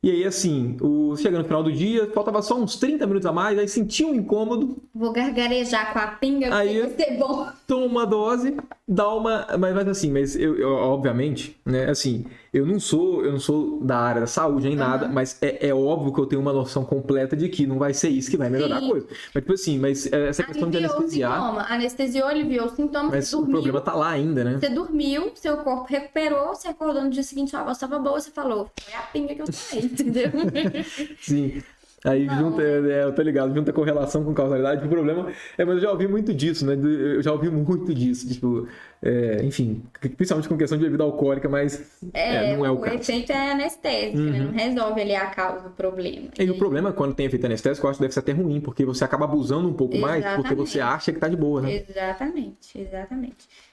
E aí, assim, chegando no final do dia, faltava só uns 30 minutos a mais, aí senti um incômodo. Vou gargarejar com a pinga, porque aí vai ser bom. Toma uma dose, dá uma... Mas assim, eu obviamente, né, assim, eu não sou da área da saúde nem nada, mas é óbvio que eu tenho uma noção completa de que não vai ser isso que vai melhorar a coisa. Mas, tipo assim, essa questão de anestesiar... Anestesiou, aliviou os sintomas, mas o problema tá lá ainda, né? Você dormiu, seu corpo recuperou, você acordou no dia seguinte, sua voz estava boa, você falou, foi a pinga que eu tomei, entendeu? Sim. Aí eu tô ligado, junta correlação com causalidade. O problema mas eu já ouvi muito disso, né? Eu já ouvi muito disso, tipo, enfim, principalmente com questão de bebida alcoólica, mas não é o caso. O efeito é anestésico, né? Não resolve ali a causa do problema. E o problema quando tem efeito anestésico, eu acho que deve ser até ruim, porque você acaba abusando um pouco mais, porque você acha que tá de boa, né? Exatamente.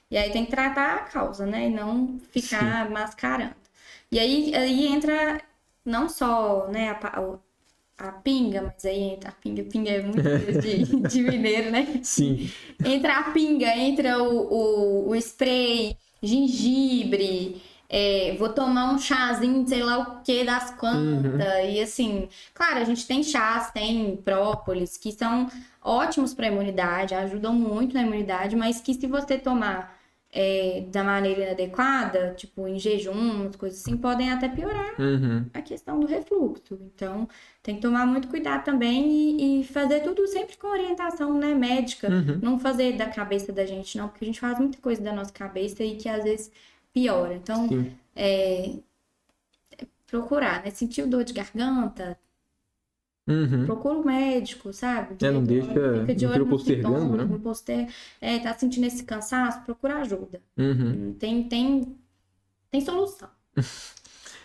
E aí tem que tratar a causa, né? E não ficar mascarando. E aí entra não só, né, a pinga, mas aí entra a pinga é muito coisa de mineiro, né? Sim. Entra a pinga, entra o spray, gengibre, vou tomar um chazinho, sei lá o que das quantas. E assim, claro, a gente tem chás, tem própolis, que são ótimos para a imunidade, ajudam muito na imunidade, mas que se você tomar da maneira inadequada, tipo em jejum, coisas assim, podem até piorar a questão do refluxo. Então, tem que tomar muito cuidado também e fazer tudo sempre com orientação, né, médica. Não fazer da cabeça da gente, não, porque a gente faz muita coisa da nossa cabeça e que às vezes piora. Então, procurar, né? Sentiu dor de garganta, procura um médico, sabe? Não deixa, fica de olho postergando, né? Tá sentindo esse cansaço, procura ajuda. Tem solução.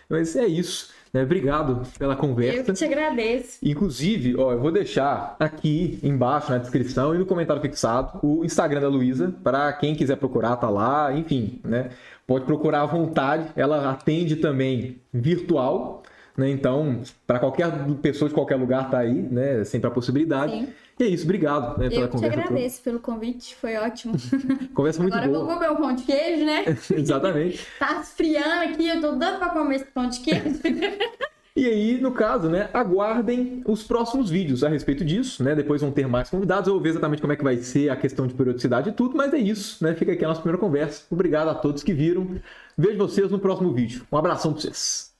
Mas é isso, né? Obrigado pela conversa. Eu que te agradeço. Inclusive, eu vou deixar aqui embaixo na descrição e no comentário fixado o Instagram da Luísa, para quem quiser procurar, tá lá, enfim, né? Pode procurar à vontade, ela atende também virtual, né? Então, para qualquer pessoa de qualquer lugar tá aí, né? Sempre a possibilidade. Sim. E é isso, obrigado, né, pela conversa. Eu te agradeço pelo convite, foi ótimo. Conversa muito boa. Agora eu vou comer um pão de queijo, né? Exatamente. Tá esfriando aqui, eu tô dando pra comer esse pão de queijo. E aí, no caso, né, aguardem os próximos vídeos a respeito disso, né? Depois vão ter mais convidados, eu vou ver exatamente como é que vai ser a questão de periodicidade e tudo, mas é isso, né? Fica aqui a nossa primeira conversa. Obrigado a todos que viram. Vejo vocês no próximo vídeo. Um abração pra vocês.